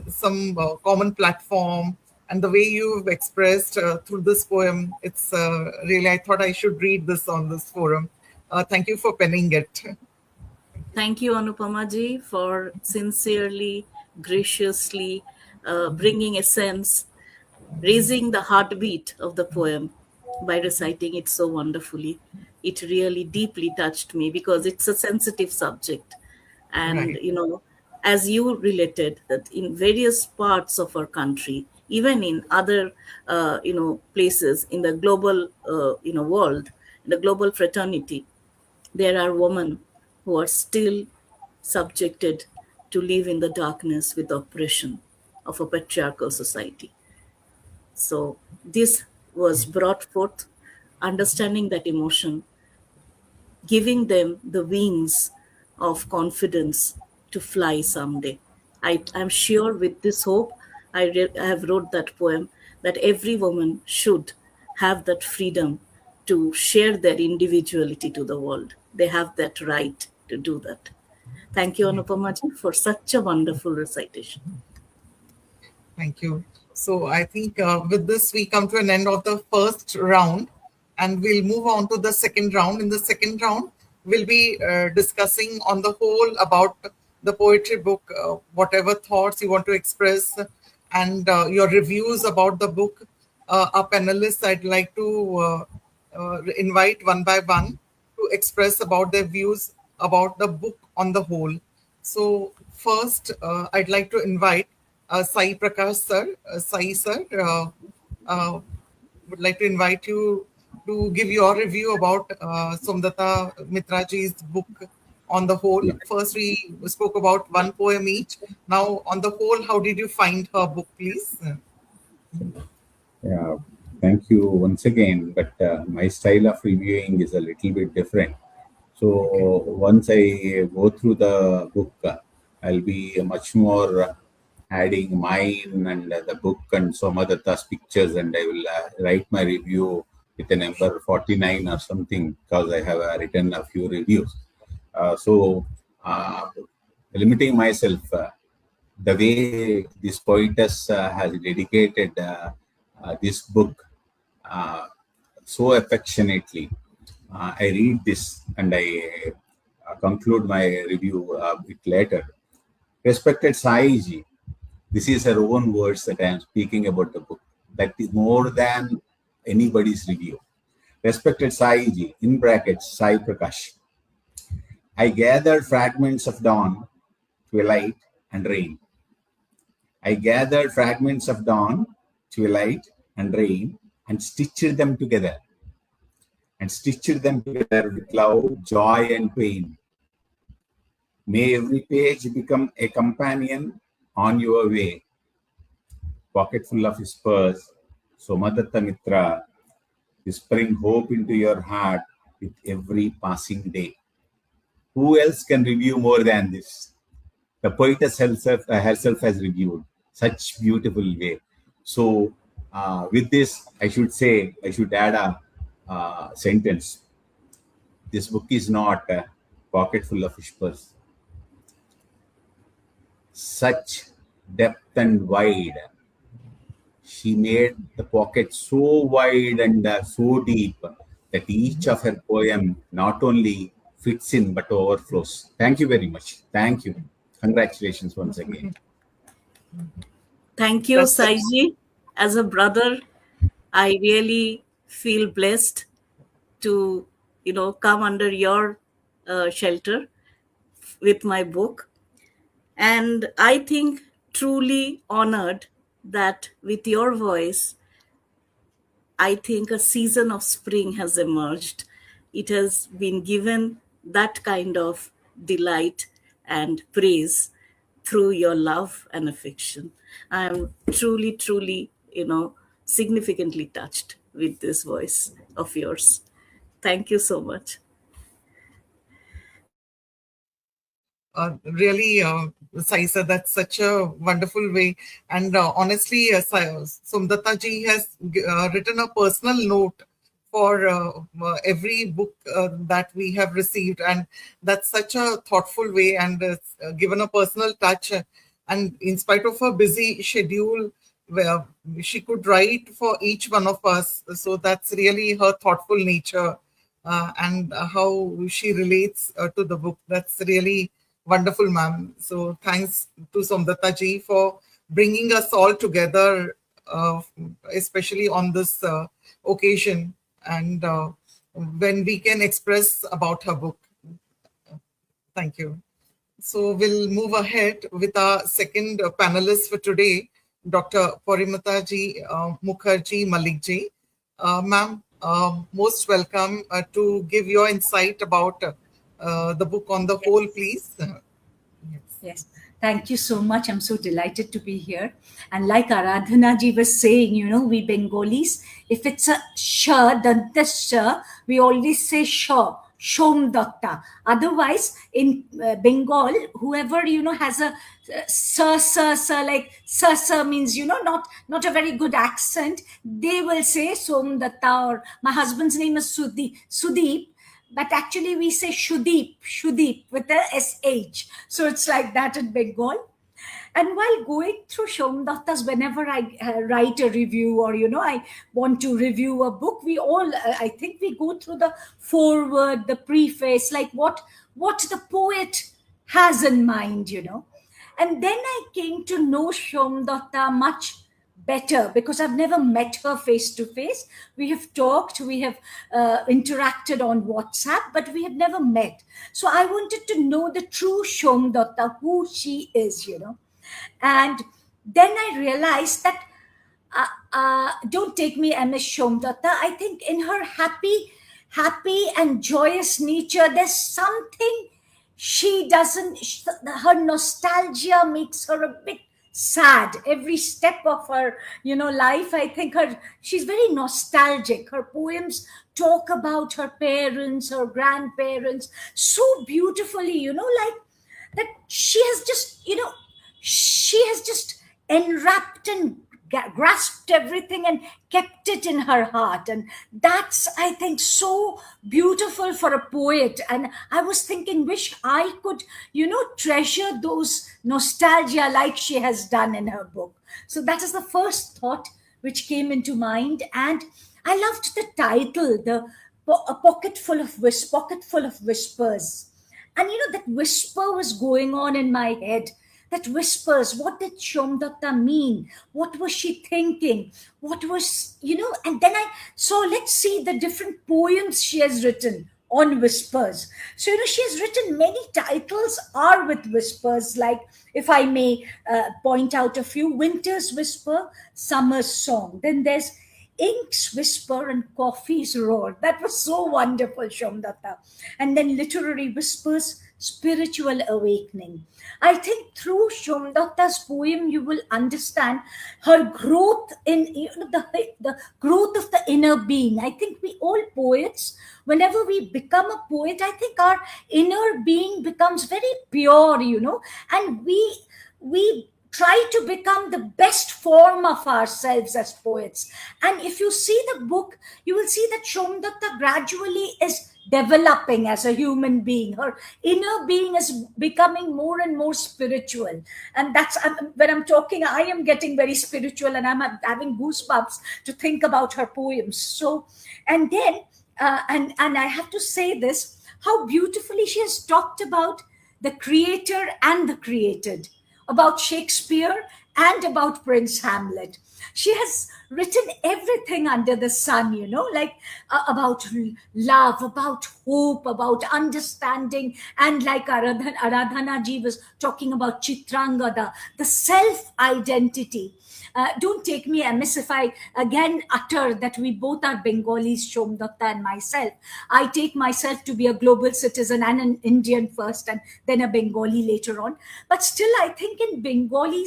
Speaker 1: some common platform. And the way you've expressed through this poem, it's really, I thought I should read this on this forum. Thank you for penning it.
Speaker 3: Thank you, Anupama ji, for sincerely, graciously bringing a sense, raising the heartbeat of the poem by reciting it so wonderfully. It really deeply touched me because it's a sensitive subject. And,
Speaker 1: Right.
Speaker 3: as you related, that in various parts of our country, even in other, places in the global, world, in the global fraternity, there are women who are still subjected to live in the darkness with oppression of a patriarchal society. So this was brought forth, understanding that emotion, giving them the wings of confidence to fly someday. I'm sure with this hope, I have wrote that poem that every woman should have that freedom to share their individuality to the world. They have that right to do that. Thank you, Anupama ji, for such a wonderful recitation.
Speaker 1: Thank you. So I think with this, we come to an end of the first round, and we'll move on to the second round. In the second round, we'll be discussing on the whole about the poetry book, whatever thoughts you want to express, and your reviews about the book. Our panelists, I'd like to invite one by one to express about their views about the book on the whole. So first, I'd like to invite Sai Prakash sir. Sai sir, would like to invite you to give your review about Somdatta Mitraji's book on the whole.
Speaker 2: Yeah.
Speaker 1: First, we spoke about one poem each. Now, on the whole, how did you find her book, please?
Speaker 2: Yeah, thank you once again. But my style of reviewing is a little bit different. So once I go through the book, I'll be much more adding mine and the book and Somadatta's pictures, and I will write my review with a number 49 or something, because I have written a few reviews. So, limiting myself, the way this poetess has dedicated this book so affectionately. I read this and I conclude my review a bit later. Respected Saiji, this is her own words that I am speaking about the book. That is more than anybody's review. Respected Saiji, in brackets, Sai Prakash. I gathered fragments of dawn, twilight, and rain. I gathered fragments of dawn, twilight, and rain, and stitched them together. With love, joy, and pain. May every page become a companion on your way. Pocket full of whispers, Somadatta Mitra, whispering hope into your heart with every passing day. Who else can review more than this? The poetess herself has reviewed such beautiful way. So, with this, I should add a sentence. This book is not a pocket full of whispers. Such depth and wide. She made the pocket so wide and so deep that each of her poem not only fits in but overflows. Thank you very much. Thank you. Congratulations once again.
Speaker 3: Thank you, Saiji. As a brother, I really feel blessed to, come under your shelter with my book. And I think truly honored that with your voice, I think a season of spring has emerged. It has been given that kind of delight and praise through your love and affection. I am truly, truly, significantly touched with this voice of yours. Thank you so much.
Speaker 1: Really, Saisa, that's such a wonderful way. And honestly, Somdatta ji has written a personal note for every book that we have received. And that's such a thoughtful way and given a personal touch. And in spite of her busy schedule, where she could write for each one of us. So that's really her thoughtful nature and how she relates to the book. That's really wonderful, ma'am. So thanks to Somdatta ji for bringing us all together, especially on this occasion, and when we can express about her book. Thank you. So we'll move ahead with our second panelist for today, Dr. Parimata ji Mukherjee Malik ji. Ma'am, most welcome to give your insight about the book on the whole, please.
Speaker 4: Yes. Thank you so much. I'm so delighted to be here. And like Aradhana ji was saying, we Bengalis, if it's a sh, the sh, we always say sh, Shom Datta. Otherwise, in Bengal, whoever, has a sir, like sir means, not a very good accent, they will say Som Datta, or my husband's name is Sudeep. But actually we say Shudeep with a SH. So it's like that in Bengal. And while going through Shomdatta's, whenever I write a review or, I want to review a book, we all, I think we go through the foreword, the preface, like what the poet has in mind, And then I came to know Shomdatta much better because I've never met her face to face. We have talked, we have interacted on WhatsApp, but we have never met. So I wanted to know the true Shomdatta, who she is, And then I realized that, don't take me MS Shomdatta, I think in her happy and joyous nature, there's something she doesn't, her nostalgia makes her a bit sad every step of her life. I think she's very nostalgic. Her poems talk about her parents, her grandparents so beautifully, like that she has just and grasped everything and kept it in her heart. And that's, I think, so beautiful for a poet. And I was thinking, wish I could, treasure those nostalgia like she has done in her book. So that is the first thought which came into mind. And I loved the title, a pocket full of whispers. And that whisper was going on in my head. That whispers, what did Shomdatta mean? What was she thinking? What was, and then so let's see the different poems she has written on whispers. So, she has written many titles are with whispers, like, if I may point out a few: Winter's Whisper, Summer's Song. Then there's Ink's Whisper and Coffee's Roar. That was so wonderful, Shomdatta. And then Literary Whispers, Spiritual Awakening. I think through Shomdatta's poem, you will understand her growth in the growth of the inner being. I think we all poets, whenever we become a poet, I think our inner being becomes very pure, and we try to become the best form of ourselves as poets. And if you see the book, you will see that Shomdatta gradually is developing as a human being. Her inner being is becoming more and more spiritual. And that's when I'm talking, I am getting very spiritual, and I'm having goosebumps to think about her poems. So, and then, and I have to say this, how beautifully she has talked about the creator and the created, about Shakespeare and about Prince Hamlet. She has written everything under the sun, like about love, about hope, about understanding. And like Aradhana ji was talking about Chitrangada, the self-identity. Don't take me amiss if I again utter that we both are Bengalis, Shomdatta and myself. I take myself to be a global citizen and an Indian first, and then a Bengali later on. But still, I think in Bengali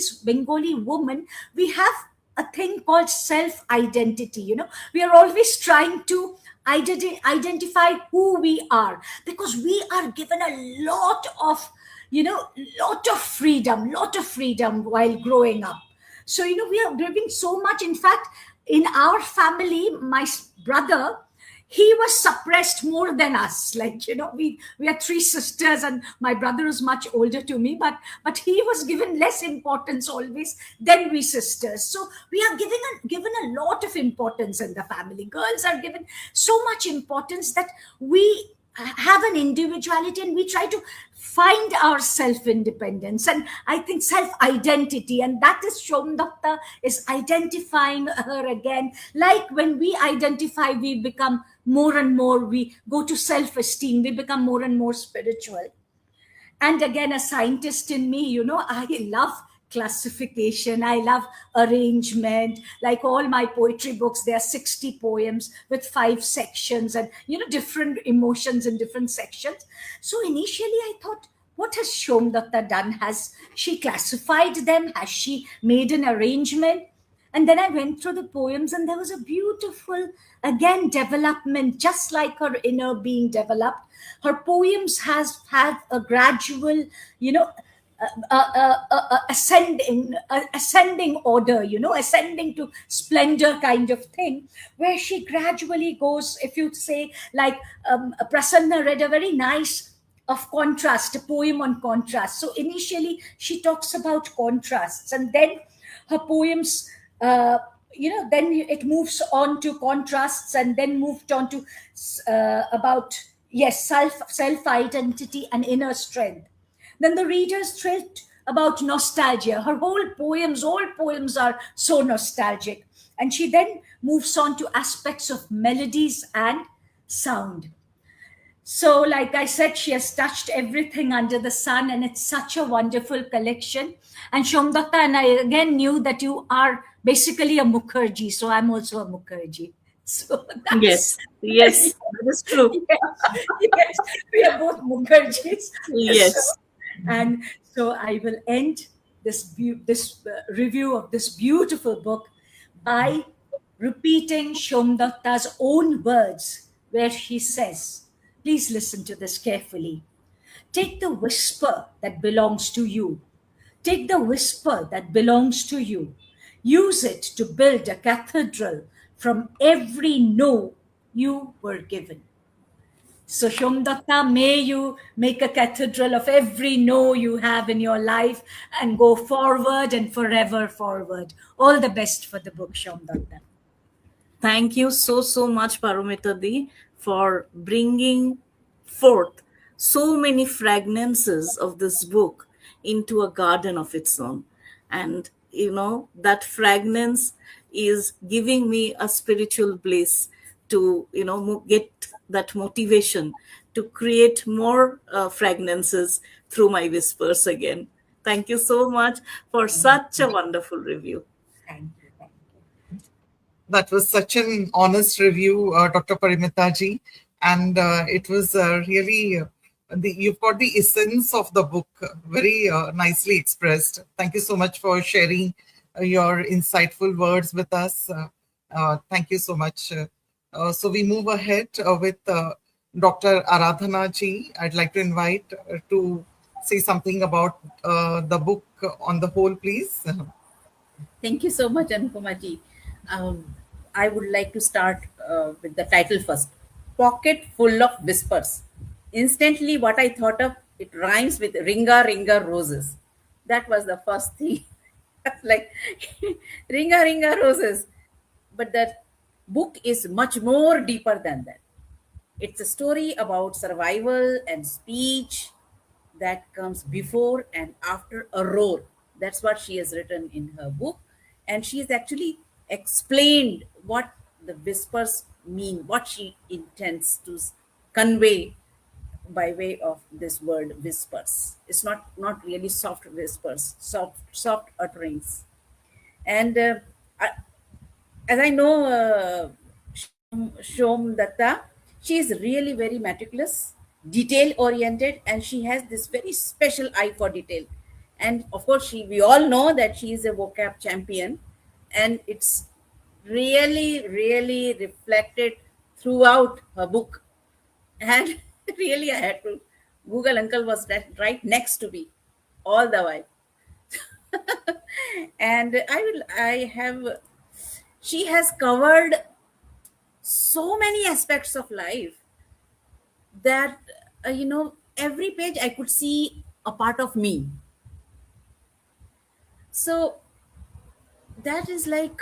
Speaker 4: woman, we have a thing called self-identity. We are always trying to identify who we are, because we are given a lot of freedom while growing up. So, we are giving so much. In fact, in our family, my brother, he was suppressed more than us. Like, we are three sisters, and my brother is much older to me, but he was given less importance always than we sisters. So we are given a lot of importance in the family. Girls are given so much importance that we have an individuality, and we try to find our self-independence, and I think self-identity. And that is Shomdatta is identifying her again. Like when we identify, we become more and more, we go to self-esteem, we become more and more spiritual. And again, a scientist in me, I love classification, I love arrangement. Like all my poetry books, there are 60 poems with 5 sections, and different emotions in different sections. So initially I thought, what has Shomdatta done? Has she classified them? Has she made an arrangement? And then I went through the poems, and there was a beautiful, again, development, just like her inner being developed. Her poems has had a gradual, ascending order, ascending to splendor kind of thing, where she gradually goes. If you say, like, Prasanna read a very nice of contrast, a poem on contrast. So initially she talks about contrasts, and then her poems, then it moves on to contrasts, and then moved on to about, yes, self-identity and inner strength. Then the reader's thrilled about nostalgia. Her all poems are so nostalgic. And she then moves on to aspects of melodies and sound. So, like I said, she has touched everything under the sun, and it's such a wonderful collection. And Shomdatta and I again knew that you are basically a Mukherjee, so I'm also a Mukherjee. So
Speaker 3: yes, that is true.
Speaker 4: Yes, we are both Mukherjees.
Speaker 3: Yes.
Speaker 4: And so I will end this review of this beautiful book by repeating Shomdatta's own words, where she says, please listen to this carefully. Take the whisper that belongs to you. Take the whisper that belongs to you. Use it to build a cathedral from every no you were given. So, Shomdatta, may you make a cathedral of every no you have in your life and go forward and forever forward. All the best for the book, Shomdatta.
Speaker 3: Thank you so much, Paromita Di, for bringing forth so many fragrances of this book into a garden of its own. And, that fragrance is giving me a spiritual bliss to, get that motivation to create more fragrances through my whispers again. Thank you so much for such a wonderful review.
Speaker 4: Thank you. Thank you.
Speaker 1: That was such an honest review, Dr. Parimitaji, and it was really you've got the essence of the book very nicely expressed. Thank you so much for sharing your insightful words with us. Thank you so much. So we move ahead with Dr. Aradhana ji. I'd like to invite to say something about the book on the whole, please.
Speaker 5: Thank you so much, Anupamaji. I would like to start with the title first. Pocket Full of Whispers. Instantly, what I thought of, it rhymes with Ringa Ringa Roses. That was the first thing. Like, Ringa Ringa Roses. But that book is much more deeper than that. It's a story about survival and speech that comes before and after a roar. That's what she has written in her book. And she has actually explained what the whispers mean, what she intends to convey by way of this word whispers. It's not really soft whispers, soft utterings. And as I know, Shom Datta, she is really very meticulous, detail oriented, and she has this very special eye for detail. And of course, we all know that she is a vocab champion, and it's really reflected throughout her book. And really, I had to Google. Uncle was right next to me all the while. And she has covered so many aspects of life that every page I could see a part of me. So that is like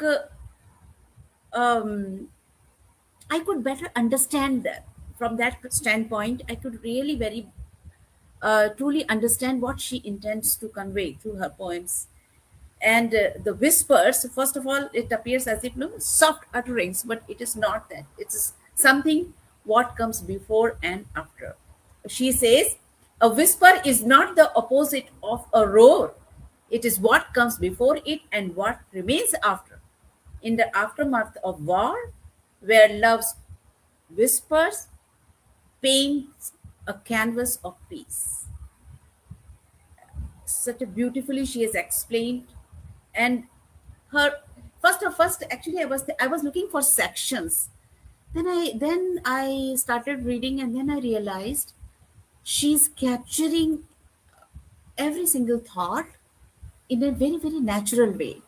Speaker 5: I could better understand that. From that standpoint, I could really very truly understand what she intends to convey through her poems. And the whispers, first of all, it appears as if soft utterings, but it is not that. It's something what comes before and after. She says, a whisper is not the opposite of a roar. It is what comes before it and what remains after. In the aftermath of war, where love's whispers paints a canvas of peace. Such a beautifully she has explained. And her first actually I was looking for sections. Then I started reading, and then I realized she's capturing every single thought in a very natural way.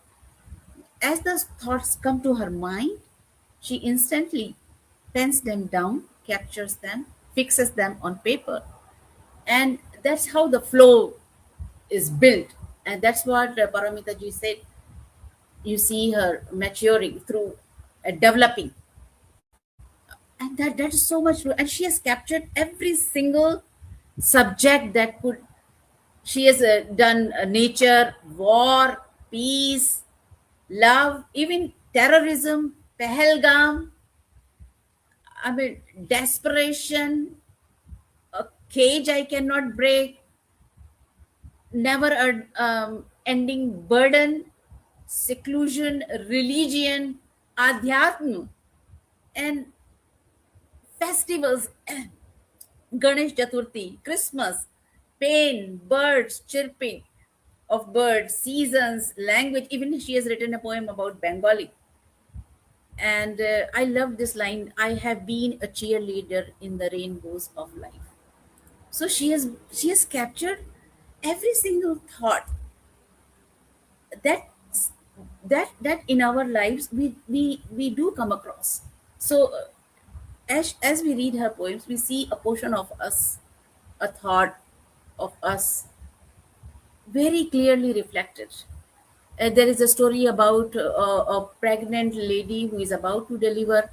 Speaker 5: As the thoughts come to her mind, she instantly pens them down, captures them, fixes them on paper, and that's how the flow is built. And that's what Paramita ji said. You see her maturing through developing, and that is so much true. And she has captured every single subject that could. She has done nature, war, peace, love, even terrorism, Pahalgam. I mean, desperation, a cage I cannot break, never ending burden, seclusion, religion, adhyatma, and festivals, Ganesh Chaturthi, Christmas, pain, birds, chirping of birds, seasons, language. Even she has written a poem about Bengali. And I love this line, I have been a cheerleader in the rainbows of life. So she has captured every single thought. That that in our lives we do come across. So as we read her poems, we see a portion of us, a thought of us very clearly reflected. There is a story about a pregnant lady who is about to deliver.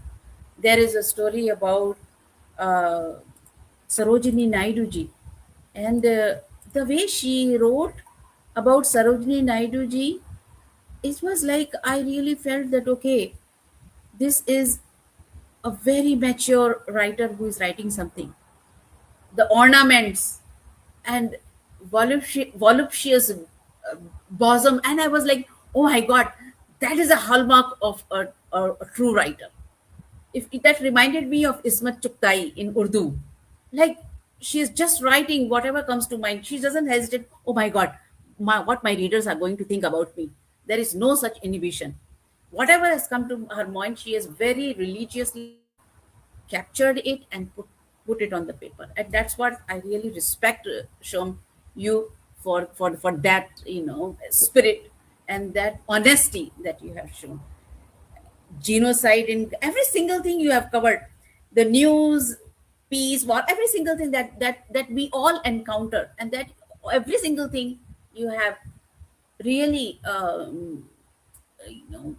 Speaker 5: There is a story about uh, Sarojini Naidu ji, and the way she wrote about Sarojini Naidu ji, it was like I really felt that okay, this is a very mature writer who is writing something. The ornaments and voluptuous bosom, and I was like, oh my god, that is a hallmark of a true writer. If that reminded me of Ismat Chuktai in Urdu, like she is just writing whatever comes to mind. She doesn't hesitate. Oh my god, what my readers are going to think about me. There is no such inhibition. Whatever has come to her mind, she has very religiously captured it and put it on the paper, and that's what I really respect, Shom, you for that, spirit and that honesty that you have shown. Genocide in every single thing you have covered, the news, peace, war, every single thing that we all encounter, and that every single thing you have really you know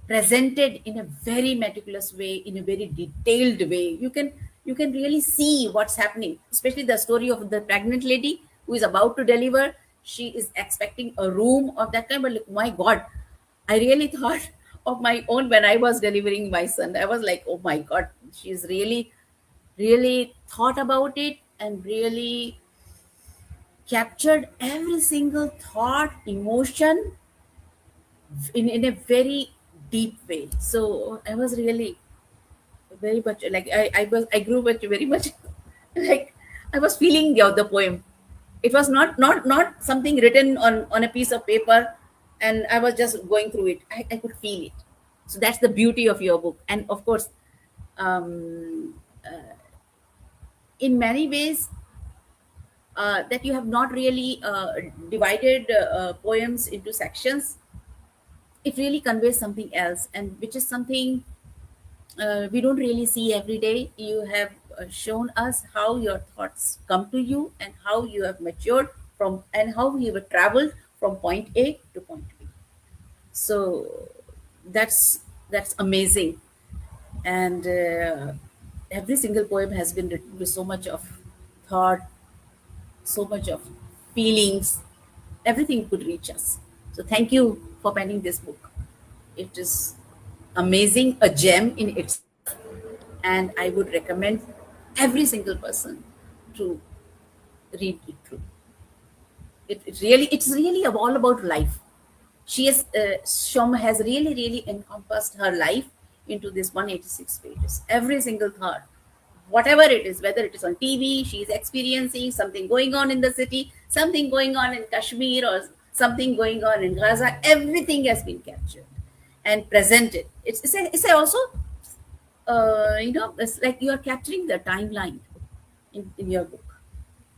Speaker 5: presented in a very meticulous way, in a very detailed way. You can really see what's happening, especially the story of the pregnant lady who is about to deliver. She is expecting a room of that kind, but like, my god, I really thought of my own when I was delivering my son. I was like, oh my god, she's really thought about it and really captured every single thought, emotion in a very deep way. So I was really very much like I grew much very much like I was feeling the poem. It was not something written on a piece of paper, and I was just going through it. I could feel it. So that's the beauty of your book. And of course, um, in many ways, that you have not really divided poems into sections. It really conveys something else, and which is something we don't really see every day. You have shown us how your thoughts come to you and how you have matured from, and how you have traveled from point A to point B. So that's amazing. And every single poem has been written with so much of thought, so much of feelings. Everything could reach us. So thank you for penning this book. It is amazing, a gem in itself, and I would recommend every single person to read it through. It's really all about life. She has Shoma has really encompassed her life into this 186 pages. Every single thought, whatever it is, whether it is on TV, she is experiencing something going on in the city, something going on in Kashmir, or something going on in Gaza. Everything has been captured and presented. It's also it's like you are capturing the timeline in your book.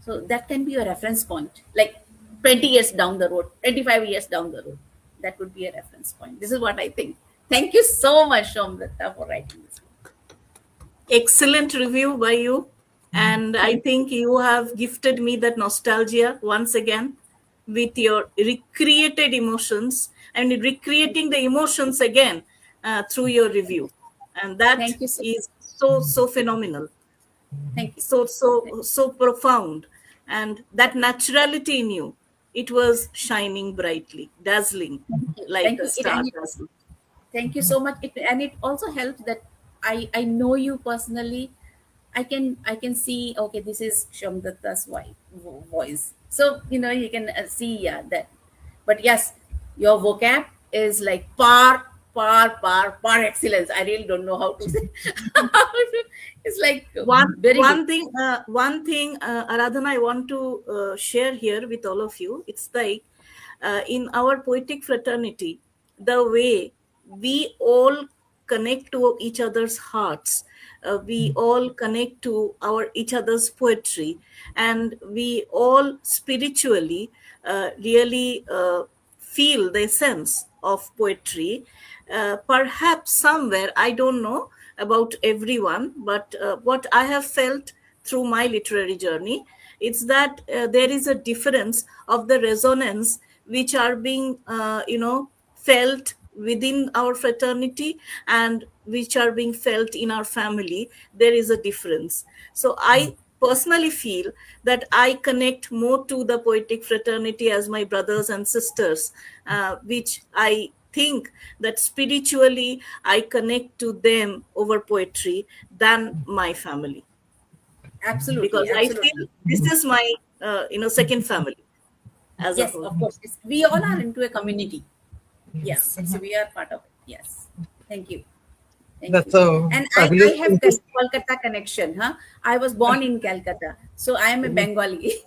Speaker 5: So that can be a reference point, like 20 years down the road, 25 years down the road. That would be a reference point. This is what I think. Thank you so much, Shomrita, for writing this book.
Speaker 3: Excellent review by you. And I think you have gifted me that nostalgia once again with your recreated emotions and recreating the emotions again through your review. And that
Speaker 5: Thank you so
Speaker 3: is so phenomenal.
Speaker 5: Thank you.
Speaker 3: So profound. And that naturality in you, it was shining brightly, dazzling, like
Speaker 5: Thank
Speaker 3: a
Speaker 5: you.
Speaker 3: star dazzle.
Speaker 5: Thank you so much. And it also helps that I know you personally. I can see, okay, this is Shamdatta's voice. So you can see, yeah, that. But yes, your vocab is like par excellence. I really don't know how to say. It's like very good.
Speaker 3: One thing, Aradhana, I want to share here with all of you. It's like in our poetic fraternity, the way we all connect to each other's hearts, we all connect to our each other's poetry, and we all spiritually really feel the essence of poetry. Perhaps somewhere, I don't know about everyone, but what I have felt through my literary journey, it's that there is a difference of the resonance which are being, felt within our fraternity and which are being felt in our family. There is a difference. So I personally feel that I connect more to the poetic fraternity as my brothers and sisters, which I think that spiritually I connect to them over poetry than my family,
Speaker 5: Absolutely,
Speaker 3: because I feel
Speaker 5: absolutely.
Speaker 3: this is my second family as a
Speaker 5: Yes,
Speaker 3: whole.
Speaker 5: of course. We all are into a community. Yeah,
Speaker 1: Yes.
Speaker 5: we are part of it. Yes. Thank you. Thank
Speaker 1: That's
Speaker 5: you.
Speaker 1: a
Speaker 5: And I
Speaker 1: fabulous
Speaker 5: have
Speaker 1: thing to
Speaker 5: Kolkata connection. Huh? I was born in Calcutta. So I am a Bengali.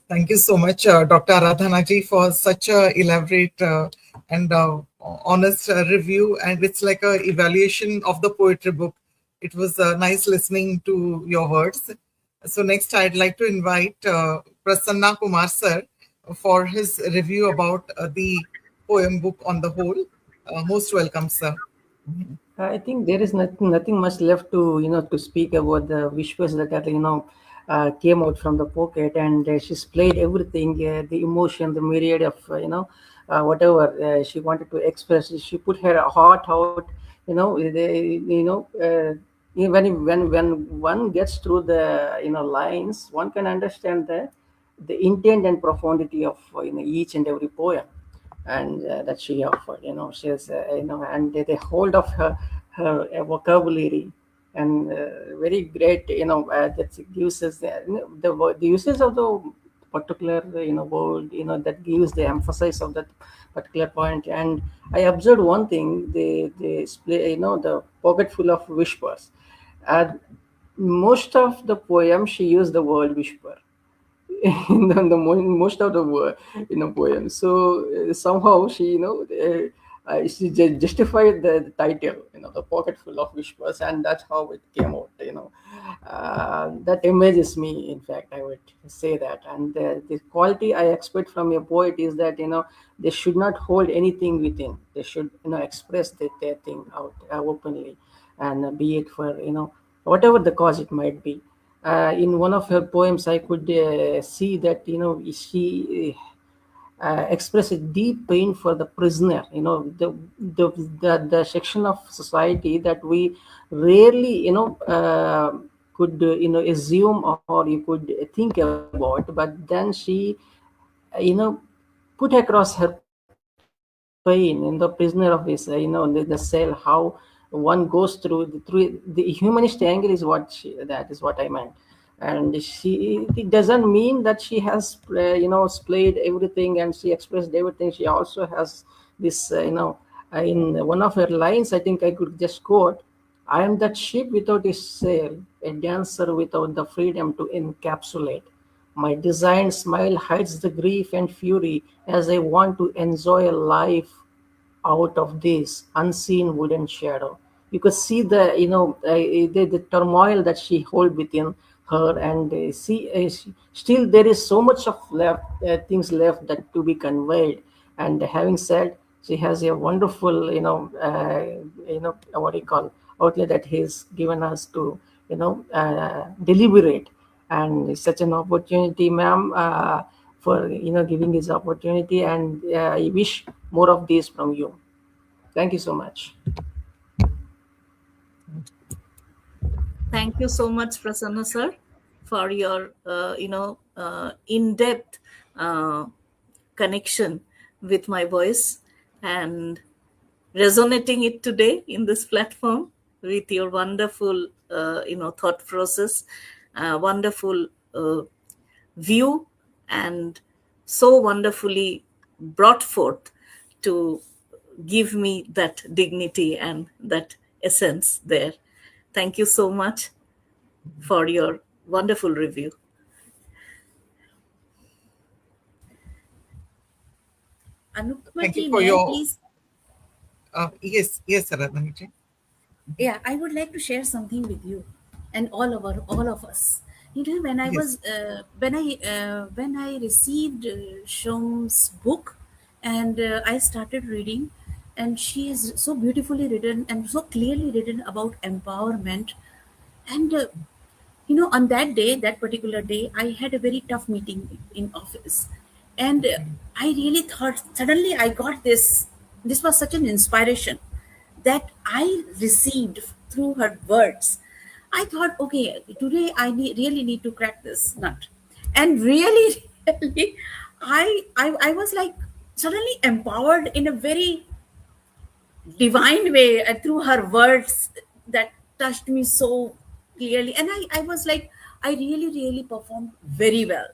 Speaker 1: Thank you so much, Dr. Aradhana ji, for such a elaborate and honest review. And it's like a evaluation of the poetry book. It was nice listening to your words. So next, I'd like to invite Prasanna Kumar sir for his review about the poem book on the whole. Most welcome, sir.
Speaker 6: I think there is nothing much left to to speak about the whispers that are came out from the pocket, and she's played everything, the emotion, the myriad of whatever she wanted to express. She put her heart out. When one gets through the lines, one can understand the intent and profundity of each and every poem, and that she offered. She has, and the hold of her vocabulary, and very great. That gives us the uses of the particular word. That gives the emphasis of that particular point. And I observed one thing: the display, the pocket full of whispers. And most of the poem, she used the word whisper in most of the poem. So somehow she she justified the title, the pocket full of whispers, and that's how it came out. That amazes me. In fact, I would say that. And the quality I expect from a poet is that they should not hold anything within. They should express their thing out openly, and be it for whatever the cause it might be. In one of her poems, I could see that she expressed a deep pain for the prisoner. The section of society that we rarely could assume, or you could think about. But then she you know put across her pain in the prisoner of his, the cell, how one goes through the humanist angle is what that is what I meant. And it doesn't mean that she has splayed everything and she expressed everything. She also has this in one of her lines, I think I could just quote: "I am that ship without a sail, a dancer without the freedom to encapsulate. My designed smile hides the grief and fury as I want to enjoy life out of this unseen wooden shadow." You could see the turmoil that she hold within her, and still there is so much of left things left that to be conveyed. And having said, she has a wonderful what do you call outlet that he's given us to deliberate. And it's such an opportunity, ma'am, for giving this opportunity, and I wish more of this from you. Thank you so much.
Speaker 3: Thank you so much, Prasanna sir, for your in-depth uh, connection with my voice and resonating it today in this platform with your wonderful thought process, wonderful view, and so wonderfully brought forth to give me that dignity and that essence there. Thank you so much for your wonderful review.
Speaker 5: Anupama
Speaker 1: Thank you
Speaker 5: ji,
Speaker 1: for
Speaker 5: may I
Speaker 1: your
Speaker 5: please?
Speaker 1: yes, Aradhana ji.
Speaker 5: Yeah, I would like to share something with you and all of us.
Speaker 3: When I
Speaker 1: Yes.
Speaker 3: was when I received Shom's book, and I started reading, and she is so beautifully written and so clearly written about empowerment. And on that day, that particular day, I had a very tough meeting in office, and I really thought, suddenly I got this was such an inspiration that I received through her words. I thought, okay, today really need to crack this nut. And really really I was like suddenly empowered in a very divine way, through her words that touched me so clearly. And I was like, I really really performed very well.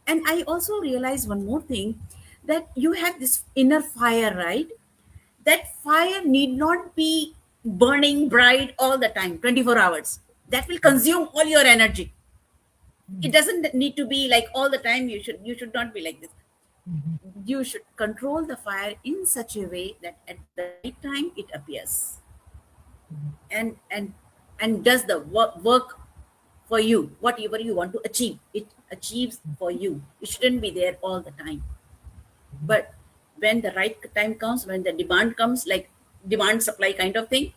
Speaker 3: And I also realized one more thing, that you have this inner fire, right? That fire need not be burning bright all the time, 24 hours. That will consume all your energy. It doesn't need to be like all the time. You should not be like this. You should control the fire in such a way that at the right time it appears, and does the work for you. Whatever you want to achieve, it achieves for you. It shouldn't be there all the time. But when the right time comes, when the demand comes, like demand supply kind of thing,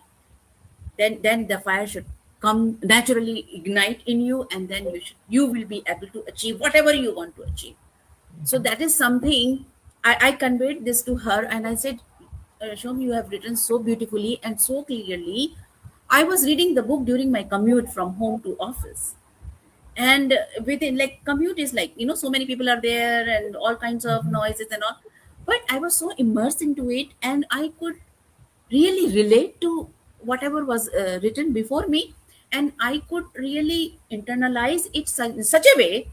Speaker 3: then the fire should come naturally, ignite in you, and then you will be able to achieve whatever you want to achieve. So that is something I conveyed this to her, and I said, Shom, you have written so beautifully and so clearly. I was reading the book during my commute from home to office. And within, like, commute is like, so many people are there and all kinds of noises and all. But I was so immersed into it, and I could really relate to whatever was written before me. And I could really internalize it in such a way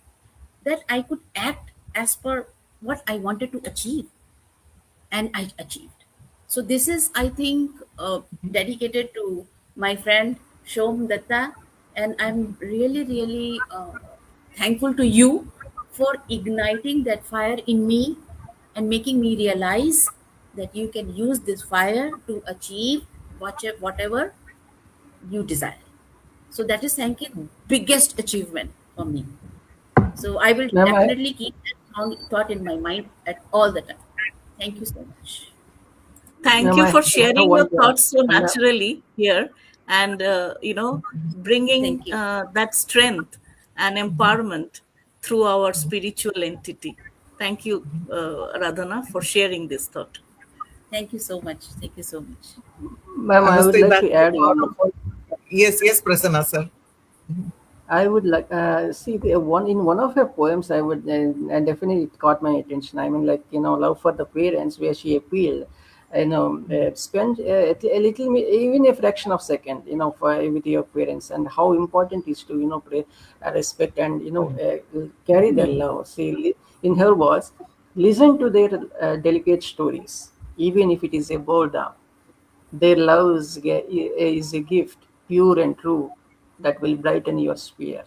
Speaker 3: that I could act as per what I wanted to achieve, and I achieved. So this is, I think, dedicated to my friend Shom Datta, and I'm really, really thankful to you for igniting that fire in me and making me realize that you can use this fire to achieve whatever you desire. So that is, thank you, biggest achievement for me. So I will
Speaker 6: Ma'am,
Speaker 3: definitely keep that thought in my mind at all the time. Thank you so much.
Speaker 6: ma'am,
Speaker 3: Thank you for
Speaker 6: I have
Speaker 3: sharing
Speaker 6: one.
Speaker 3: your thoughts so
Speaker 6: Ma'am,
Speaker 3: naturally here, and bringing
Speaker 5: Thank you.
Speaker 3: that strength and empowerment through our spiritual entity. Thank you, Radhana, for sharing this thought.
Speaker 5: Thank you so much. Thank you so much.
Speaker 6: ma'am,
Speaker 1: I
Speaker 6: I
Speaker 1: must
Speaker 6: would
Speaker 1: say
Speaker 6: like
Speaker 1: that's
Speaker 6: to
Speaker 1: the
Speaker 6: add
Speaker 1: power
Speaker 6: one.
Speaker 1: of. Yes, yes, Prasanna sir.
Speaker 6: I would like see the one in one of her poems. I would and definitely it caught my attention. I mean, like love for the parents, where she appealed, spend a little, even a fraction of second, for with your parents, and how important is to pray, respect, and carry their love. See, in her words, listen to their delicate stories, even if it is a boredom. Their love is a gift, pure and true, that will brighten your sphere.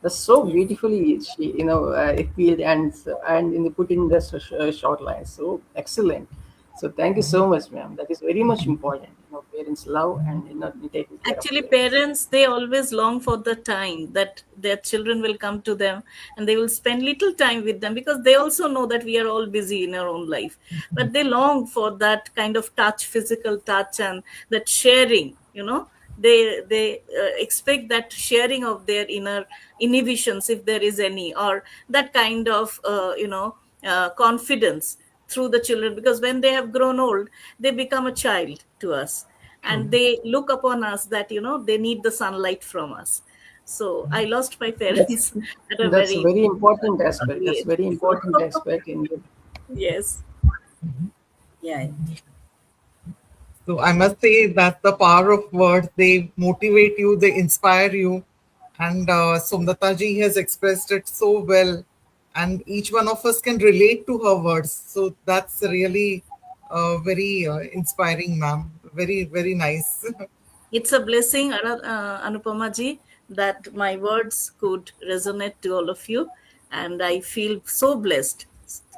Speaker 6: That's so
Speaker 5: Yes.
Speaker 6: beautifully she, appealed and put in the short lines. So excellent. So thank you so much, ma'am. That is very much important. Parents love and taking care of
Speaker 3: Actually,
Speaker 6: parents.
Speaker 3: parents, they always long for the time that their children will come to them, and they will spend little time with them, because they also know that we are all busy in our own life. But they long for that kind of touch, physical touch, and that sharing. They expect that sharing of their inner inhibitions, if there is any, or that kind of confidence through the children, because when they have grown old, they become a child to us, and they look upon us that they need the sunlight from us. So I lost my
Speaker 6: That's
Speaker 3: parents at a
Speaker 6: that's a
Speaker 3: very
Speaker 6: very important aspect.
Speaker 3: early
Speaker 6: That's
Speaker 3: age.
Speaker 6: very
Speaker 3: So
Speaker 6: important aspect in the.
Speaker 3: yes.
Speaker 5: Yeah.
Speaker 1: So I must say that the power of words, they motivate you, they inspire you. And Somdata ji has expressed it so well. And each one of us can relate to her words. So that's really very inspiring, ma'am. Very, very nice.
Speaker 3: It's a blessing, Anupama ji, that my words could resonate to all of you, and I feel so blessed.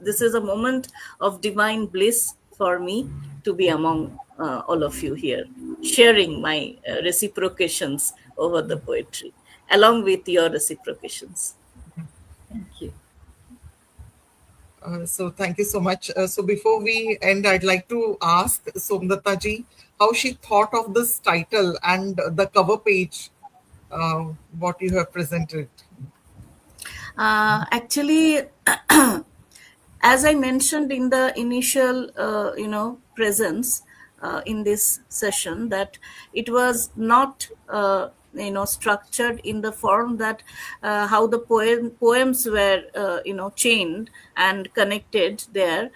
Speaker 3: This is a moment of divine bliss for me to be among all of you here, sharing my reciprocations over the poetry. along with your reciprocations.
Speaker 5: Thank you.
Speaker 1: So thank you so much. So before we end, I'd like to ask Somdata ji how she thought of this title and the cover page, what you have presented.
Speaker 3: Actually, as I mentioned in the initial, presence in this session, that it was not, structured in the form that how the poems were, chained and connected there.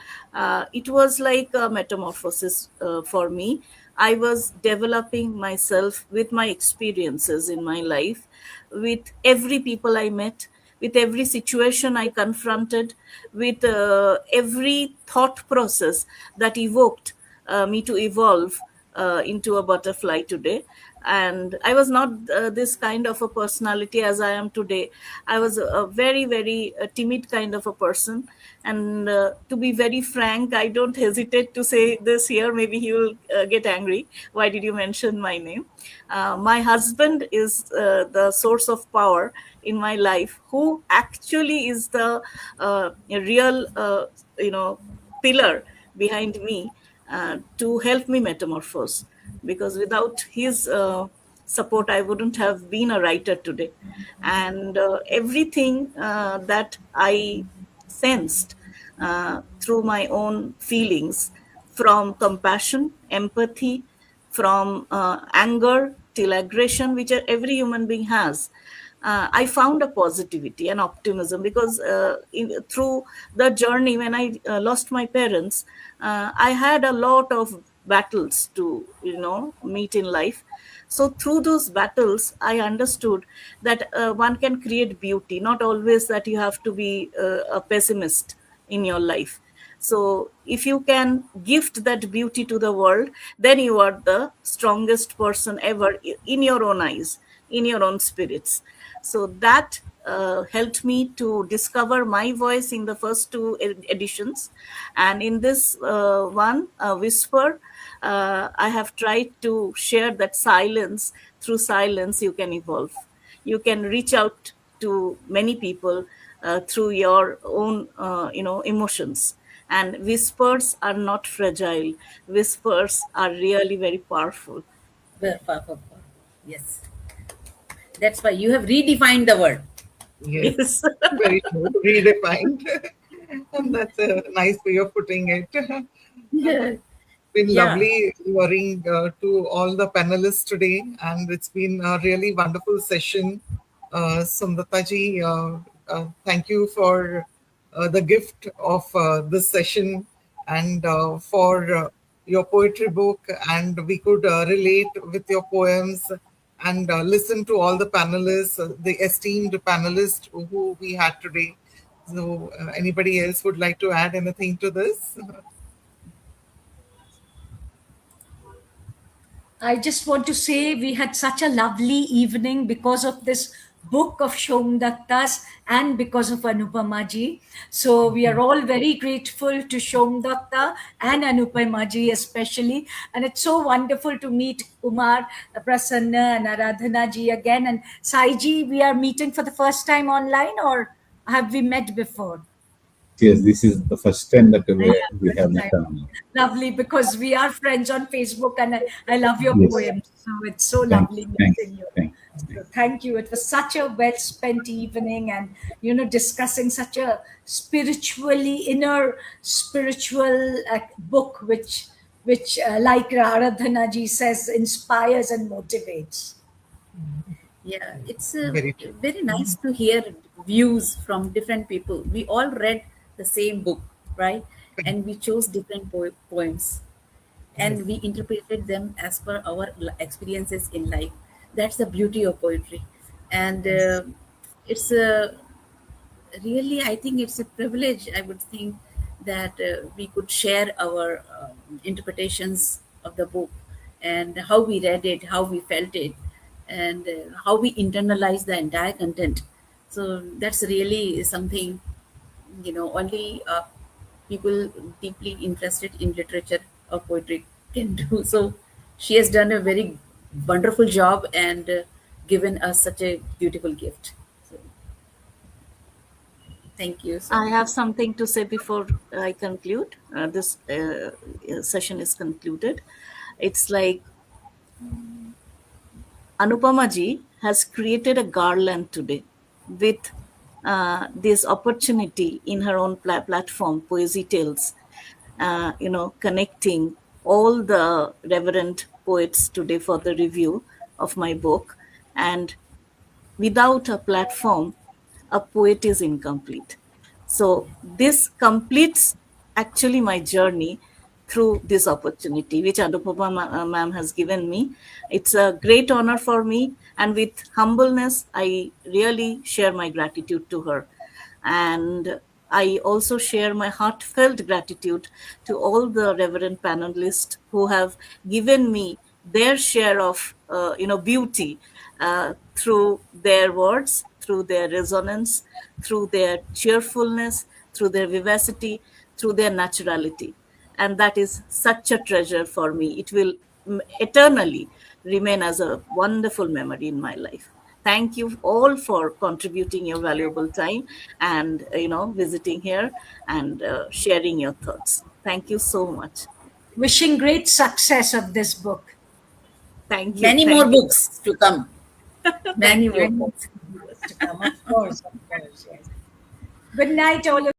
Speaker 3: It was like a metamorphosis for me. I was developing myself with my experiences in my life, with every people I met, with every situation I confronted, with every thought process that evoked me to evolve into a butterfly today. And I was not this kind of a personality as I am today. I was a very, very timid kind of a person. And to be very frank, I don't hesitate to say this here. Maybe he will get angry. Why did you mention my name? My husband is the source of power in my life, who actually is the real, pillar behind me to help me metamorphose. Because without his support, I wouldn't have been a writer today. And everything that I sensed through my own feelings, from compassion, empathy, from anger till aggression, which every human being has. I found a positivity and optimism, because through the journey when I lost my parents, I had a lot of battles to meet in life. So through those battles, I understood that one can create beauty, not always that you have to be a pessimist in your life. So if you can gift that beauty to the world, then you are the strongest person ever in your own eyes, in your own spirits. So that helped me to discover my voice in the first two editions. And in this one, Whisper, I have tried to share that silence. Through silence, you can evolve. You can reach out to many people through your own, emotions. And whispers are not fragile. Whispers are really very powerful.
Speaker 5: Well, yes, that's why you have redefined the word.
Speaker 1: Yes,
Speaker 3: Yes.
Speaker 1: very true. Redefined. And that's a nice way of putting it.
Speaker 5: Yeah.
Speaker 1: Been
Speaker 5: Yeah.
Speaker 1: lovely worrying to all the panelists today, and it's been a really wonderful session. Sundata ji, thank you for the gift of this session and for your poetry book. And we could relate with your poems and listen to all the panelists, the esteemed panelists who we had today. So, anybody else would like to add anything to this?
Speaker 4: I just want to say we had such a lovely evening because of this book of Shom Datta's and because of Anupama ji. So we are all very grateful to Shom Datta and Anupama ji especially. And it's so wonderful to meet Kumar, Prasanna and Aradhana ji again. And Sai ji, we are meeting for the first time online, or have we met before?
Speaker 2: Yes, this is the first time that
Speaker 4: Yeah,
Speaker 2: we have
Speaker 4: first
Speaker 2: met.
Speaker 4: time. Lovely, because we are friends on Facebook and I love your
Speaker 2: Yes.
Speaker 4: poems. So it's so
Speaker 2: Thanks.
Speaker 4: lovely
Speaker 2: Thanks.
Speaker 4: meeting you.
Speaker 2: Thanks.
Speaker 4: So thank you. It was such a well spent evening, and discussing such a inner spiritual book, which like Aradhana ji says, inspires and motivates.
Speaker 5: Yeah, it's
Speaker 1: Very true.
Speaker 5: very nice to hear views from different people. We all read the same book, right? And we chose different poems
Speaker 1: Yes.
Speaker 5: and we interpreted them as per our experiences in life. That's the beauty of poetry. And
Speaker 1: Yes.
Speaker 5: it's really, I think it's a privilege, I would think, that we could share our interpretations of the book and how we read it, how we felt it, and how we internalize the entire content. So that's really something, only people deeply interested in literature or poetry can do. So she has done a very wonderful job, and given us such a beautiful gift. So, thank you so
Speaker 3: I
Speaker 5: much.
Speaker 3: have something to say before I conclude. This session is concluded. It's like Anupama ji has created a garland today with this opportunity in her own platform, Poesy Tales, connecting all the reverend poets today for the review of my book. And without a platform, a poet is incomplete. So this completes actually my journey through this opportunity, which Anupama ma'am has given me. It's a great honor for me, and with humbleness, I really share my gratitude to her. And I also share my heartfelt gratitude to all the reverend panelists who have given me their share of beauty through their words, through their resonance, through their cheerfulness, through their vivacity, through their naturality. And that is such a treasure for me. It will eternally remain as a wonderful memory in my life. Thank you all for contributing your valuable time and visiting here and sharing your thoughts. Thank you so much.
Speaker 4: Wishing great success of this book.
Speaker 3: Thank you.
Speaker 5: Many more
Speaker 3: Thank you.
Speaker 5: books to come. Many
Speaker 3: Thank
Speaker 5: more
Speaker 3: you.
Speaker 5: books.
Speaker 4: To come, of course, yes. Good night, all of